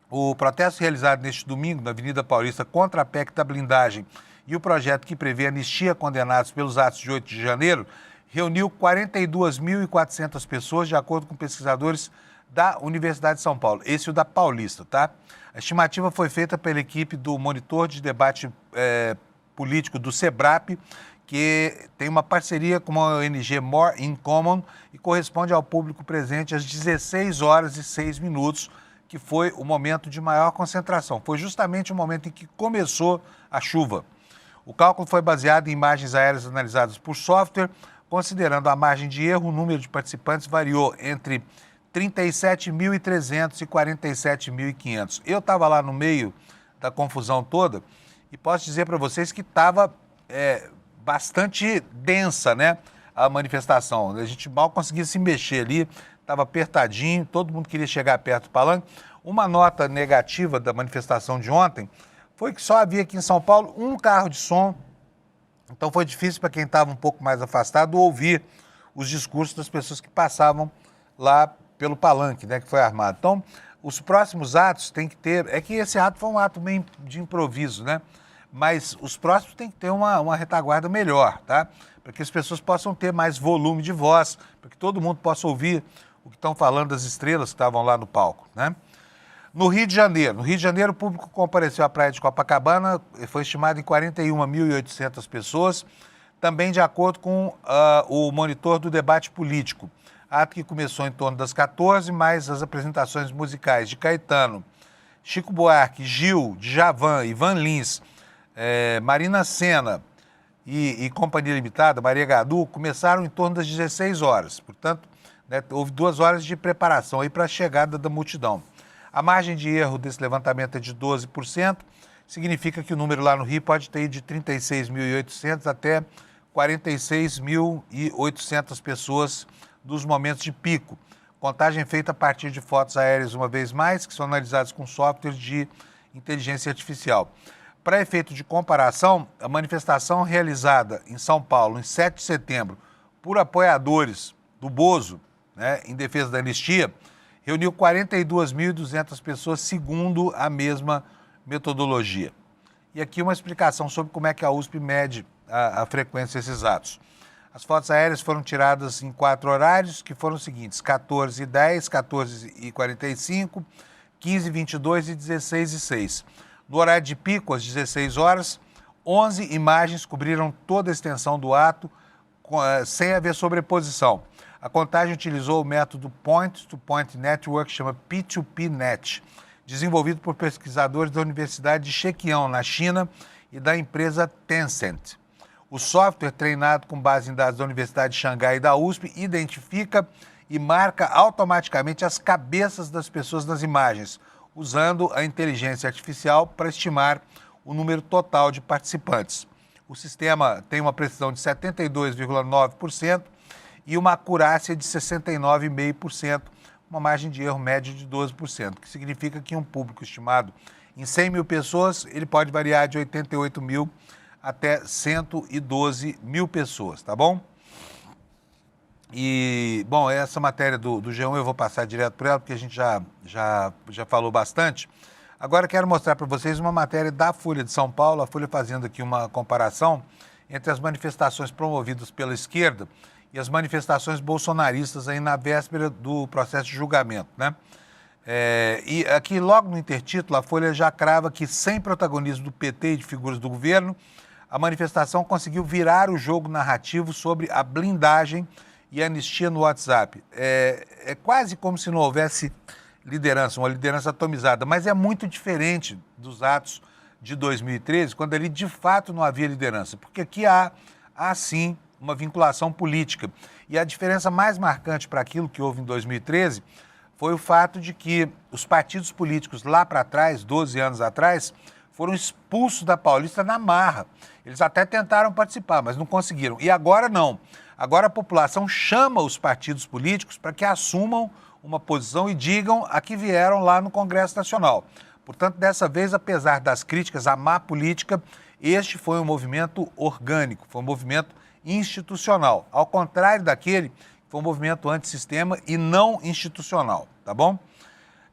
O protesto realizado neste domingo na Avenida Paulista contra a PEC da blindagem e o projeto que prevê anistia a condenados pelos atos de 8 de janeiro reuniu 42.400 pessoas, de acordo com pesquisadores da Universidade de São Paulo. Esse é o da Paulista, tá? A estimativa foi feita pela equipe do Monitor de Debate Político do SEBRAP, que tem uma parceria com a ONG More in Common e corresponde ao público presente às 16 horas e 6 minutos, que foi o momento de maior concentração. Foi justamente o momento em que começou a chuva. O cálculo foi baseado em imagens aéreas analisadas por software. Considerando a margem de erro, o número de participantes variou entre 37.300 e 47.500. Eu estava lá no meio da confusão toda e posso dizer para vocês que estava bastante densa, né, a manifestação. A gente mal conseguia se mexer ali, estava apertadinho, todo mundo queria chegar perto do palanque. Uma nota negativa da manifestação de ontem foi que só havia aqui em São Paulo um carro de som, então foi difícil para quem estava um pouco mais afastado ouvir os discursos das pessoas que passavam lá pelo palanque, né, que foi armado. Então, os próximos atos tem que ter, é que esse ato foi um ato meio de improviso, né, mas os próximos tem que ter uma retaguarda melhor, tá, para que as pessoas possam ter mais volume de voz, para que todo mundo possa ouvir o que estão falando das estrelas que estavam lá no palco, né? No Rio de Janeiro, o público compareceu à praia de Copacabana, foi estimado em 41.800 pessoas, também de acordo com o Monitor do Debate Político. Ato que começou em torno das 14, mais as apresentações musicais de Caetano, Chico Buarque, Gil, Djavan, Ivan Lins, Marina Sena e Companhia Limitada, Maria Gadu, começaram em torno das 16 horas. Portanto, né, houve 2 horas de preparação aí para a chegada da multidão. A margem de erro desse levantamento é de 12%, significa que o número lá no Rio pode ter ido de 36.800 até 46.800 pessoas dos momentos de pico. Contagem feita a partir de fotos aéreas, uma vez mais, que são analisadas com software de inteligência artificial. Para efeito de comparação, a manifestação realizada em São Paulo, em 7 de setembro, por apoiadores do Bozo, né, em defesa da anistia, reuniu 42.200 pessoas, segundo a mesma metodologia. E aqui uma explicação sobre como é que a USP mede a frequência desses atos. As fotos aéreas foram tiradas em 4 horários, que foram os seguintes: 14h10, 14h45, 15h22 e 16h06. No horário de pico, às 16 horas, 11 imagens cobriram toda a extensão do ato, sem haver sobreposição. A contagem utilizou o método Point-to-Point Network, chama P2P-Net, desenvolvido por pesquisadores da Universidade de Zhejiang, na China, e da empresa Tencent. O software, treinado com base em dados da Universidade de Xangai e da USP, identifica e marca automaticamente as cabeças das pessoas nas imagens, usando a inteligência artificial para estimar o número total de participantes. O sistema tem uma precisão de 72,9% e uma acurácia de 69,5%, uma margem de erro média de 12%, que significa que um público estimado em 100 mil pessoas, ele pode variar de 88 mil até 112 mil pessoas, tá bom? E, bom, essa matéria do G1 eu vou passar direto por ela, porque a gente já falou bastante. Agora quero mostrar para vocês uma matéria da Folha de São Paulo, a Folha fazendo aqui uma comparação entre as manifestações promovidas pela esquerda e as manifestações bolsonaristas aí na véspera do processo de julgamento, né? E aqui logo no intertítulo a Folha já crava que, sem protagonismo do PT e de figuras do governo, a manifestação conseguiu virar o jogo narrativo sobre a blindagem e a anistia no WhatsApp. É quase como se não houvesse liderança, uma liderança atomizada, mas é muito diferente dos atos de 2013, quando ali de fato não havia liderança, porque aqui há sim uma vinculação política. E a diferença mais marcante para aquilo que houve em 2013 foi o fato de que os partidos políticos lá para trás, 12 anos atrás, foram expulsos da Paulista na marra. Eles até tentaram participar, mas não conseguiram. E agora não. Agora a população chama os partidos políticos para que assumam uma posição e digam a que vieram lá no Congresso Nacional. Portanto, dessa vez, apesar das críticas à má política, este foi um movimento orgânico, foi um movimento institucional, ao contrário daquele que foi um movimento antissistema e não institucional, tá bom?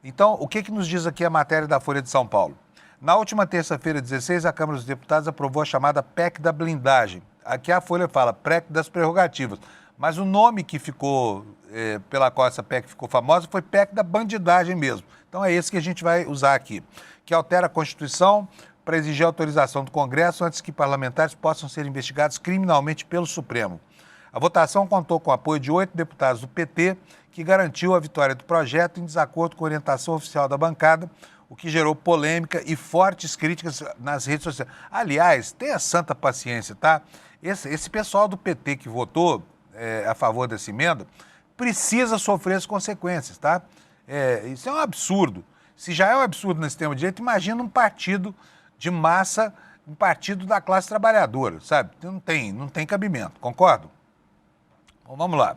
Então, o que nos diz aqui a matéria da Folha de São Paulo? Na última terça-feira, 16, a Câmara dos Deputados aprovou a chamada PEC da blindagem. Aqui a Folha fala PEC das prerrogativas, mas o nome que ficou, pela qual essa PEC ficou famosa, foi PEC da bandidagem mesmo. Então é esse que a gente vai usar aqui, que altera a Constituição para exigir autorização do Congresso antes que parlamentares possam ser investigados criminalmente pelo Supremo. A votação contou com o apoio de 8 deputados do PT, que garantiu a vitória do projeto em desacordo com a orientação oficial da bancada, o que gerou polêmica e fortes críticas nas redes sociais. Aliás, tenha santa paciência, tá? Esse pessoal do PT que votou a favor dessa emenda precisa sofrer as consequências, tá? Isso é um absurdo. Se já é um absurdo nesse tema de direito, imagina um partido de massa, um partido da classe trabalhadora, sabe? Não tem cabimento, concordo? Bom, vamos lá.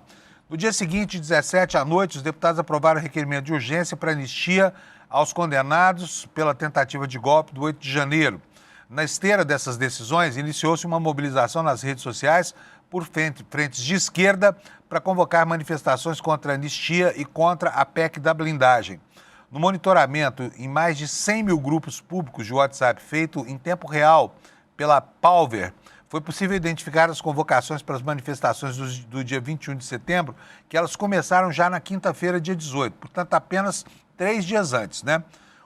No dia seguinte, 17 à noite, os deputados aprovaram o requerimento de urgência para anistia aos condenados pela tentativa de golpe do 8 de janeiro. Na esteira dessas decisões, iniciou-se uma mobilização nas redes sociais por frentes de esquerda para convocar manifestações contra a anistia e contra a PEC da blindagem. No monitoramento em mais de 100 mil grupos públicos de WhatsApp feito em tempo real pela Palver, foi possível identificar as convocações para as manifestações do dia 21 de setembro, que elas começaram já na quinta-feira, dia 18, portanto apenas 3 dias antes, né?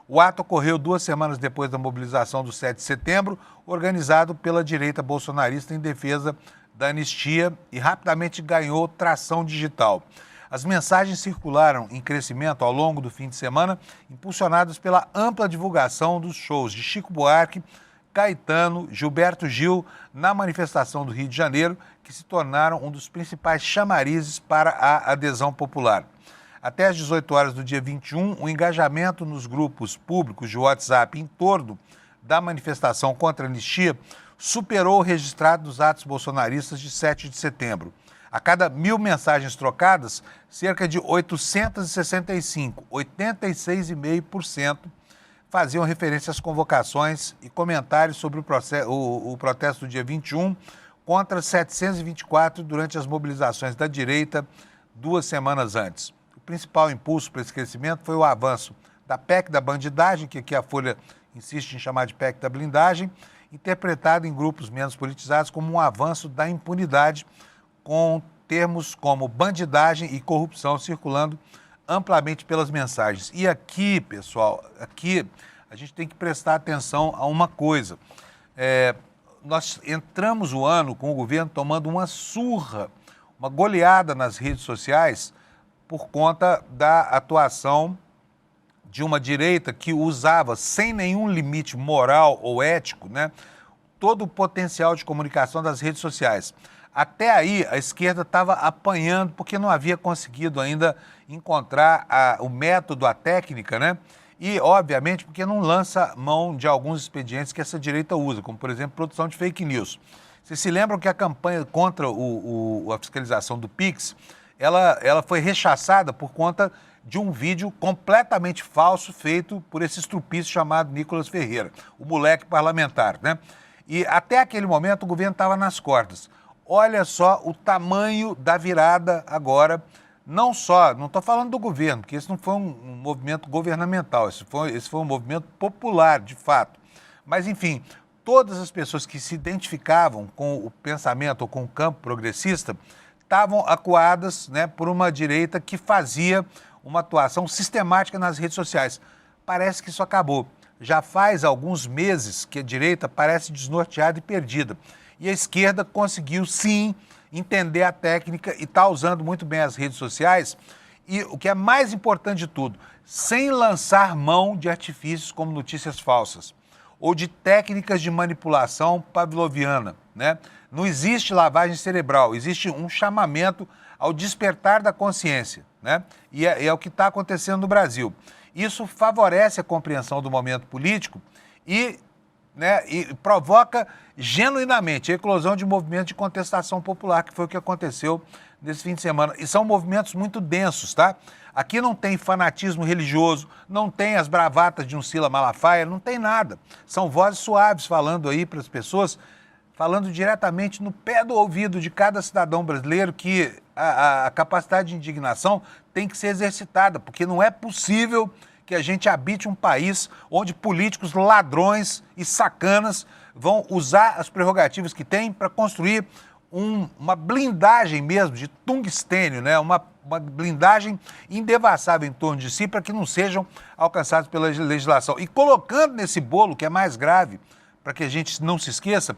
O ato ocorreu 2 semanas depois da mobilização do 7 de setembro, organizado pela direita bolsonarista em defesa da anistia e rapidamente ganhou tração digital. As mensagens circularam em crescimento ao longo do fim de semana, impulsionadas pela ampla divulgação dos shows de Chico Buarque, Caetano, Gilberto Gil, na manifestação do Rio de Janeiro, que se tornaram um dos principais chamarizes para a adesão popular. Até às 18 horas do dia 21, o engajamento nos grupos públicos de WhatsApp em torno da manifestação contra a anistia superou o registrado dos atos bolsonaristas de 7 de setembro. A cada 1.000 mensagens trocadas, cerca de 865, 86,5%, faziam referência às convocações e comentários sobre o protesto do dia 21 contra 724 durante as mobilizações da direita 2 semanas antes. O principal impulso para esse crescimento foi o avanço da PEC da bandidagem, que aqui a Folha insiste em chamar de PEC da blindagem, interpretado em grupos menos politizados como um avanço da impunidade, com termos como bandidagem e corrupção circulando amplamente pelas mensagens. E aqui, pessoal, aqui a gente tem que prestar atenção a uma coisa. Nós entramos o ano com o governo tomando uma surra, uma goleada nas redes sociais por conta da atuação de uma direita que usava, sem nenhum limite moral ou ético, né, todo o potencial de comunicação das redes sociais. Até aí, a esquerda estava apanhando porque não havia conseguido ainda encontrar o método, a técnica, né? E, obviamente, porque não lança mão de alguns expedientes que essa direita usa, como, por exemplo, produção de fake news. Vocês se lembram que a campanha contra a fiscalização do Pix, ela foi rechaçada por conta de um vídeo completamente falso feito por esse estrupício chamado Nicolas Ferreira, o moleque parlamentar, né? E até aquele momento o governo estava nas cordas. Olha só o tamanho da virada agora, não estou falando do governo, porque esse não foi um movimento governamental, esse foi um movimento popular, de fato. Mas, enfim, todas as pessoas que se identificavam com o pensamento ou com o campo progressista estavam acuadas, né, por uma direita que fazia uma atuação sistemática nas redes sociais. Parece que isso acabou. Já faz alguns meses que a direita parece desnorteada e perdida. E a esquerda conseguiu, sim, entender a técnica e está usando muito bem as redes sociais. E o que é mais importante de tudo, sem lançar mão de artifícios como notícias falsas ou de técnicas de manipulação pavloviana, né? Não existe lavagem cerebral, existe um chamamento ao despertar da consciência, né? E é o que está acontecendo no Brasil. Isso favorece a compreensão do momento político e provoca genuinamente a eclosão de movimentos de contestação popular, que foi o que aconteceu nesse fim de semana. E são movimentos muito densos, tá? Aqui não tem fanatismo religioso, não tem as bravatas de um Sila Malafaia, não tem nada. São vozes suaves falando aí para as pessoas, falando diretamente no pé do ouvido de cada cidadão brasileiro que a capacidade de indignação tem que ser exercitada, porque não é possível que a gente habite um país onde políticos ladrões e sacanas vão usar as prerrogativas que têm para construir uma blindagem mesmo de tungstênio, né? Uma blindagem indevassável em torno de si para que não sejam alcançados pela legislação. E colocando nesse bolo, que é mais grave, para que a gente não se esqueça,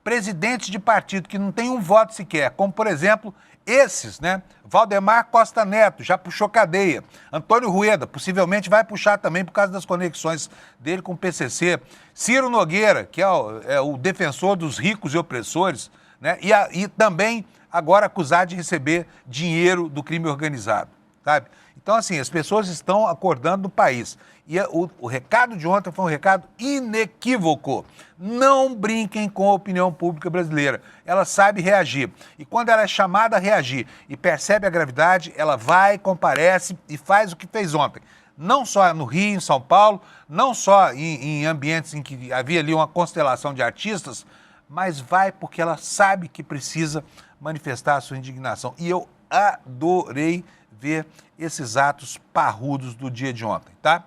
presidentes de partido que não tem um voto sequer, como, por exemplo, esses, né? Valdemar Costa Neto já puxou cadeia. Antônio Rueda possivelmente vai puxar também por causa das conexões dele com o PCC. Ciro Nogueira, que é o defensor dos ricos e opressores, né? E também agora acusado de receber dinheiro do crime organizado, sabe? Então, assim, as pessoas estão acordando no país. E o recado de ontem foi um recado inequívoco. Não brinquem com a opinião pública brasileira. Ela sabe reagir. E quando ela é chamada a reagir e percebe a gravidade, ela vai, comparece e faz o que fez ontem. Não só no Rio, em São Paulo, não só em ambientes em que havia ali uma constelação de artistas, mas vai porque ela sabe que precisa manifestar a sua indignação. E eu adorei ver esses atos parrudos do dia de ontem, tá?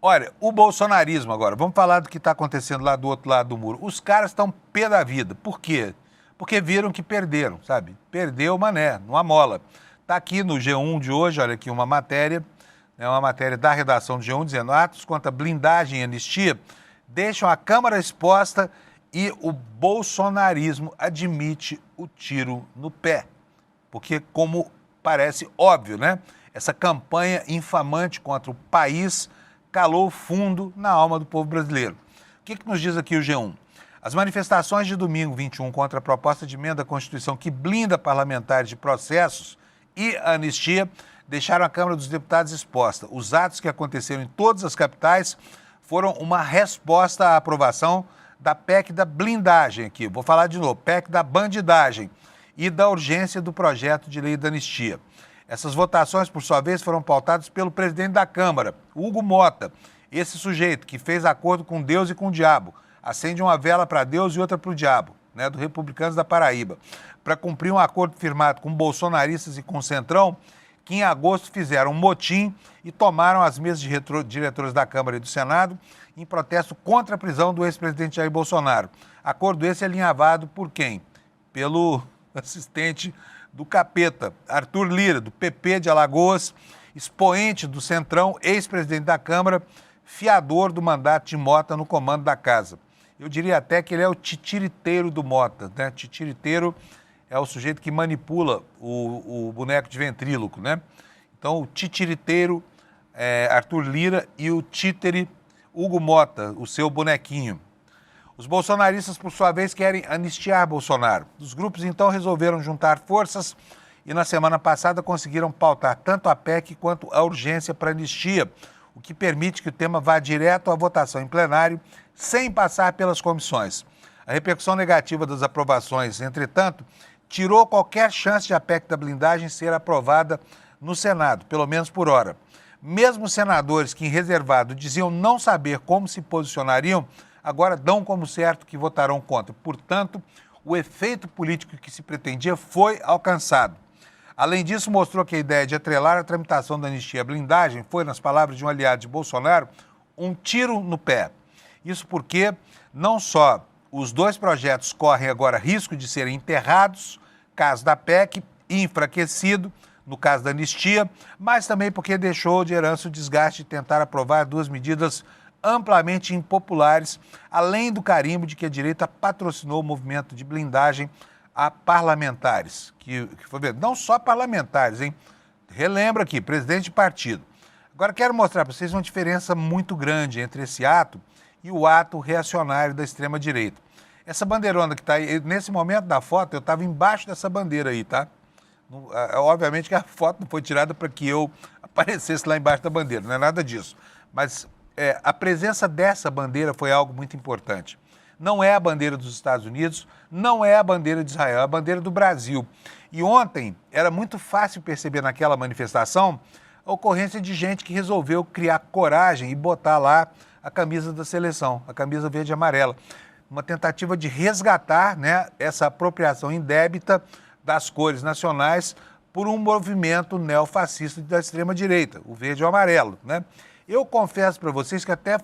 Olha, o bolsonarismo agora, vamos falar do que está acontecendo lá do outro lado do muro. Os caras estão pé da vida. Por quê? Porque viram que perderam, sabe? Perdeu mané, numa mola. Está aqui no G1 de hoje, olha aqui uma matéria da redação do G1 dizendo: atos contra blindagem e anistia deixam a Câmara exposta e o bolsonarismo admite o tiro no pé. Porque, como parece óbvio, né? Essa campanha infamante contra o país calou fundo na alma do povo brasileiro. O que nos diz aqui o G1? As manifestações de domingo 21 contra a proposta de emenda à Constituição que blinda parlamentares de processos e a anistia deixaram a Câmara dos Deputados exposta. Os atos que aconteceram em todas as capitais foram uma resposta à aprovação da PEC da blindagem aqui. Vou falar de novo, PEC da bandidagem e da urgência do projeto de lei da anistia. Essas votações, por sua vez, foram pautadas pelo presidente da Câmara, Hugo Mota, esse sujeito que fez acordo com Deus e com o diabo, acende uma vela para Deus e outra para o diabo, né, do Republicanos da Paraíba, para cumprir um acordo firmado com bolsonaristas e com o Centrão, que em agosto fizeram um motim e tomaram as mesas de diretores da Câmara e do Senado em protesto contra a prisão do ex-presidente Jair Bolsonaro. Acordo esse alinhavado por quem? Pelo assistente do capeta, Arthur Lira, do PP de Alagoas, expoente do Centrão, ex-presidente da Câmara, fiador do mandato de Mota no comando da casa. Eu diria até que ele é o titiriteiro do Mota, né? Titiriteiro é o sujeito que manipula o boneco de ventríloco, né? Então, o titiriteiro Arthur Lira e o títere Hugo Mota, o seu bonequinho. Os bolsonaristas, por sua vez, querem anistiar Bolsonaro. Os grupos, então, resolveram juntar forças e, na semana passada, conseguiram pautar tanto a PEC quanto a urgência para anistia, o que permite que o tema vá direto à votação em plenário, sem passar pelas comissões. A repercussão negativa das aprovações, entretanto, tirou qualquer chance de a PEC da blindagem ser aprovada no Senado, pelo menos por hora. Mesmo senadores que, em reservado, diziam não saber como se posicionariam, agora dão como certo que votarão contra. Portanto, o efeito político que se pretendia foi alcançado. Além disso, mostrou que a ideia de atrelar a tramitação da anistia à blindagem foi, nas palavras de um aliado de Bolsonaro, um tiro no pé. Isso porque não só os dois projetos correm agora risco de serem enterrados, caso da PEC, e enfraquecido, no caso da anistia, mas também porque deixou de herança o desgaste de tentar aprovar duas medidas amplamente impopulares, além do carimbo de que a direita patrocinou o movimento de blindagem a parlamentares, que foi ver, não só parlamentares, hein? Relembro aqui, presidente de partido. Agora quero mostrar para vocês uma diferença muito grande entre esse ato e o ato reacionário da extrema-direita. Essa bandeirona que está aí, nesse momento da foto, eu estava embaixo dessa bandeira aí, tá? Obviamente que a foto não foi tirada para que eu aparecesse lá embaixo da bandeira, não é nada disso. Mas a presença dessa bandeira foi algo muito importante. Não é a bandeira dos Estados Unidos, não é a bandeira de Israel, é a bandeira do Brasil. E ontem era muito fácil perceber naquela manifestação a ocorrência de gente que resolveu criar coragem e botar lá a camisa da seleção, a camisa verde e amarela. Uma tentativa de resgatar, né, essa apropriação indébita das cores nacionais por um movimento neofascista da extrema-direita, o verde e o amarelo, né? Eu confesso para vocês que até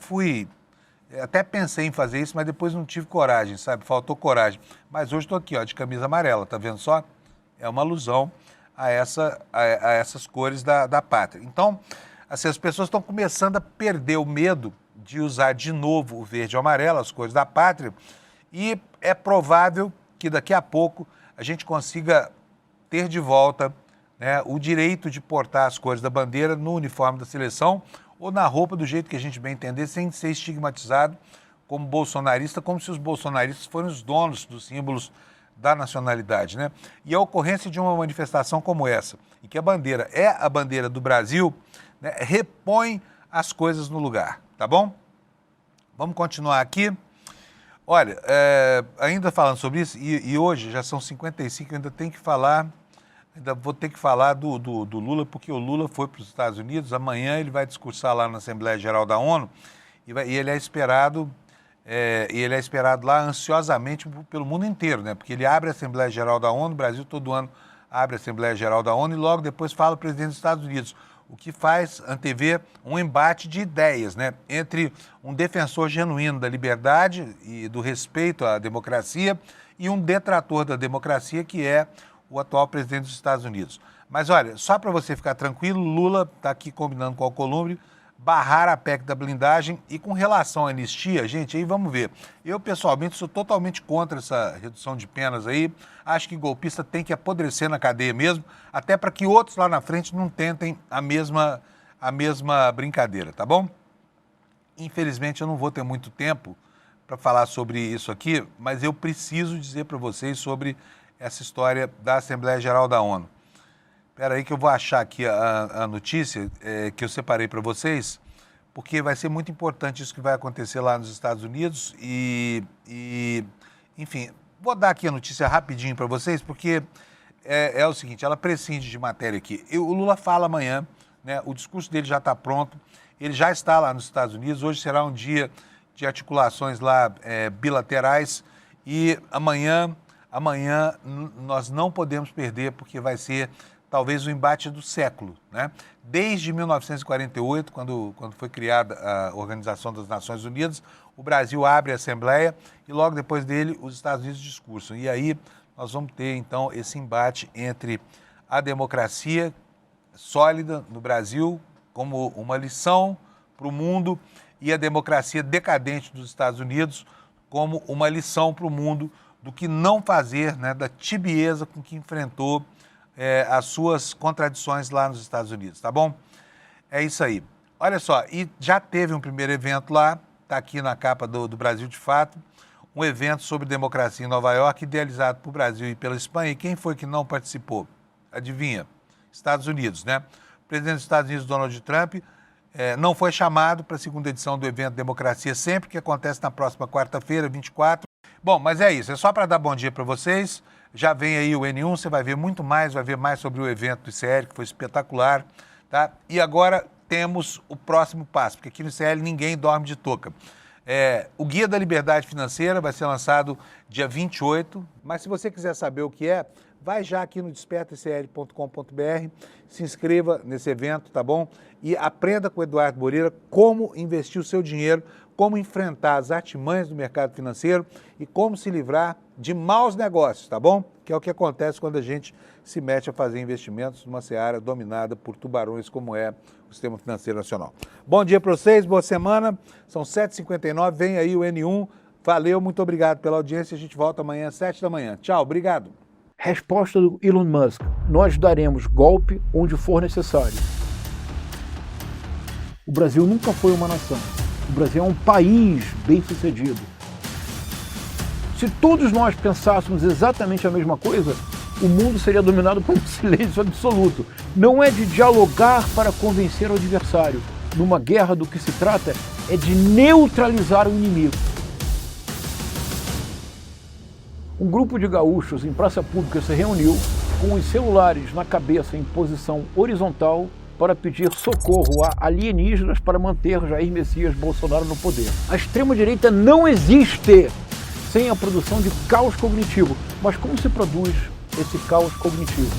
pensei em fazer isso, mas depois não tive coragem, sabe? Faltou coragem. Mas hoje estou aqui, ó, de camisa amarela, tá vendo só? É uma alusão a essas cores da pátria. Então, assim, as pessoas estão começando a perder o medo de usar de novo o verde e o amarelo, as cores da pátria, e é provável que daqui a pouco a gente consiga ter de volta, né, o direito de portar as cores da bandeira no uniforme da seleção ou na roupa do jeito que a gente bem entender, sem ser estigmatizado como bolsonarista, como se os bolsonaristas fossem os donos dos símbolos da nacionalidade, né? E a ocorrência de uma manifestação como essa, em que a bandeira é a bandeira do Brasil, né, repõe as coisas no lugar, tá bom? Vamos continuar aqui. Olha, ainda falando sobre isso, e hoje já são 55, eu ainda vou ter que falar do Lula, porque o Lula foi para os Estados Unidos, amanhã ele vai discursar lá na Assembleia Geral da ONU, e ele é esperado lá ansiosamente pelo mundo inteiro, né? Porque ele abre a Assembleia Geral da ONU, o Brasil todo ano abre a Assembleia Geral da ONU e logo depois fala o presidente dos Estados Unidos, o que faz antever um embate de ideias, né, entre um defensor genuíno da liberdade e do respeito à democracia e um detrator da democracia, que é o atual presidente dos Estados Unidos. Mas olha, só para você ficar tranquilo, Lula está aqui combinando com o Alcolumbre barrar a PEC da blindagem. E com relação à anistia, gente, aí vamos ver. Eu, pessoalmente, sou totalmente contra essa redução de penas aí. Acho que golpista tem que apodrecer na cadeia mesmo, até para que outros lá na frente não tentem a mesma brincadeira, tá bom? Infelizmente, eu não vou ter muito tempo para falar sobre isso aqui, mas eu preciso dizer para vocês sobre essa história da Assembleia Geral da ONU. Espera aí que eu vou achar aqui a notícia que eu separei para vocês, porque vai ser muito importante isso que vai acontecer lá nos Estados Unidos enfim, vou dar aqui a notícia rapidinho para vocês, porque é o seguinte, ela prescinde de matéria aqui. O Lula fala amanhã, né, o discurso dele já está pronto, ele já está lá nos Estados Unidos, hoje será um dia de articulações lá bilaterais e amanhã nós não podemos perder, porque vai ser talvez o embate do século, né? Desde 1948, quando foi criada a Organização das Nações Unidas, o Brasil abre a Assembleia e logo depois dele os Estados Unidos discursam. E aí nós vamos ter então esse embate entre a democracia sólida no Brasil como uma lição para o mundo e a democracia decadente dos Estados Unidos como uma lição para o mundo do que não fazer, né, da tibieza com que enfrentou as suas contradições lá nos Estados Unidos, tá bom? É isso aí. Olha só, e já teve um primeiro evento lá, está aqui na capa do Brasil de Fato, um evento sobre democracia em Nova York, idealizado por Brasil e pela Espanha. E quem foi que não participou? Adivinha? Estados Unidos, né? O presidente dos Estados Unidos, Donald Trump, não foi chamado para a segunda edição do evento Democracia Sempre, que acontece na próxima quarta-feira, 24. Bom, mas é isso, é só para dar bom dia para vocês. Já vem aí o N1, você vai ver muito mais, vai ver mais sobre o evento do ICL, que foi espetacular, tá? E agora temos o próximo passo, porque aqui no ICL ninguém dorme de touca. O Guia da Liberdade Financeira vai ser lançado dia 28, mas se você quiser saber o que é, vai já aqui no despertaicl.com.br, se inscreva nesse evento, tá bom? E aprenda com o Eduardo Moreira como investir o seu dinheiro, como enfrentar as artimanhas do mercado financeiro e como se livrar de maus negócios, tá bom? Que é o que acontece quando a gente se mete a fazer investimentos numa seara dominada por tubarões como é o sistema financeiro nacional. Bom dia para vocês, boa semana, são 7h59, vem aí o N1, valeu, muito obrigado pela audiência, a gente volta amanhã às 7 da manhã. Tchau, obrigado. Resposta do Elon Musk: nós daremos golpe onde for necessário. O Brasil nunca foi uma nação. O Brasil é um país bem-sucedido. Se todos nós pensássemos exatamente a mesma coisa, o mundo seria dominado por um silêncio absoluto. Não é de dialogar para convencer o adversário. Numa guerra, do que se trata é de neutralizar o inimigo. Um grupo de gaúchos em praça pública se reuniu com os celulares na cabeça em posição horizontal para pedir socorro a alienígenas para manter Jair Messias Bolsonaro no poder. A extrema-direita não existe sem a produção de caos cognitivo. Mas como se produz esse caos cognitivo?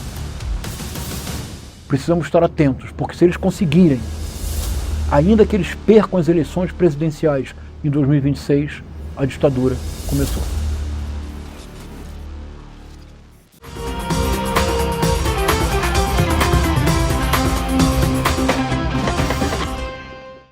precisamos estar atentos, porque se eles conseguirem, ainda que eles percam as eleições presidenciais em 2026, a ditadura começou.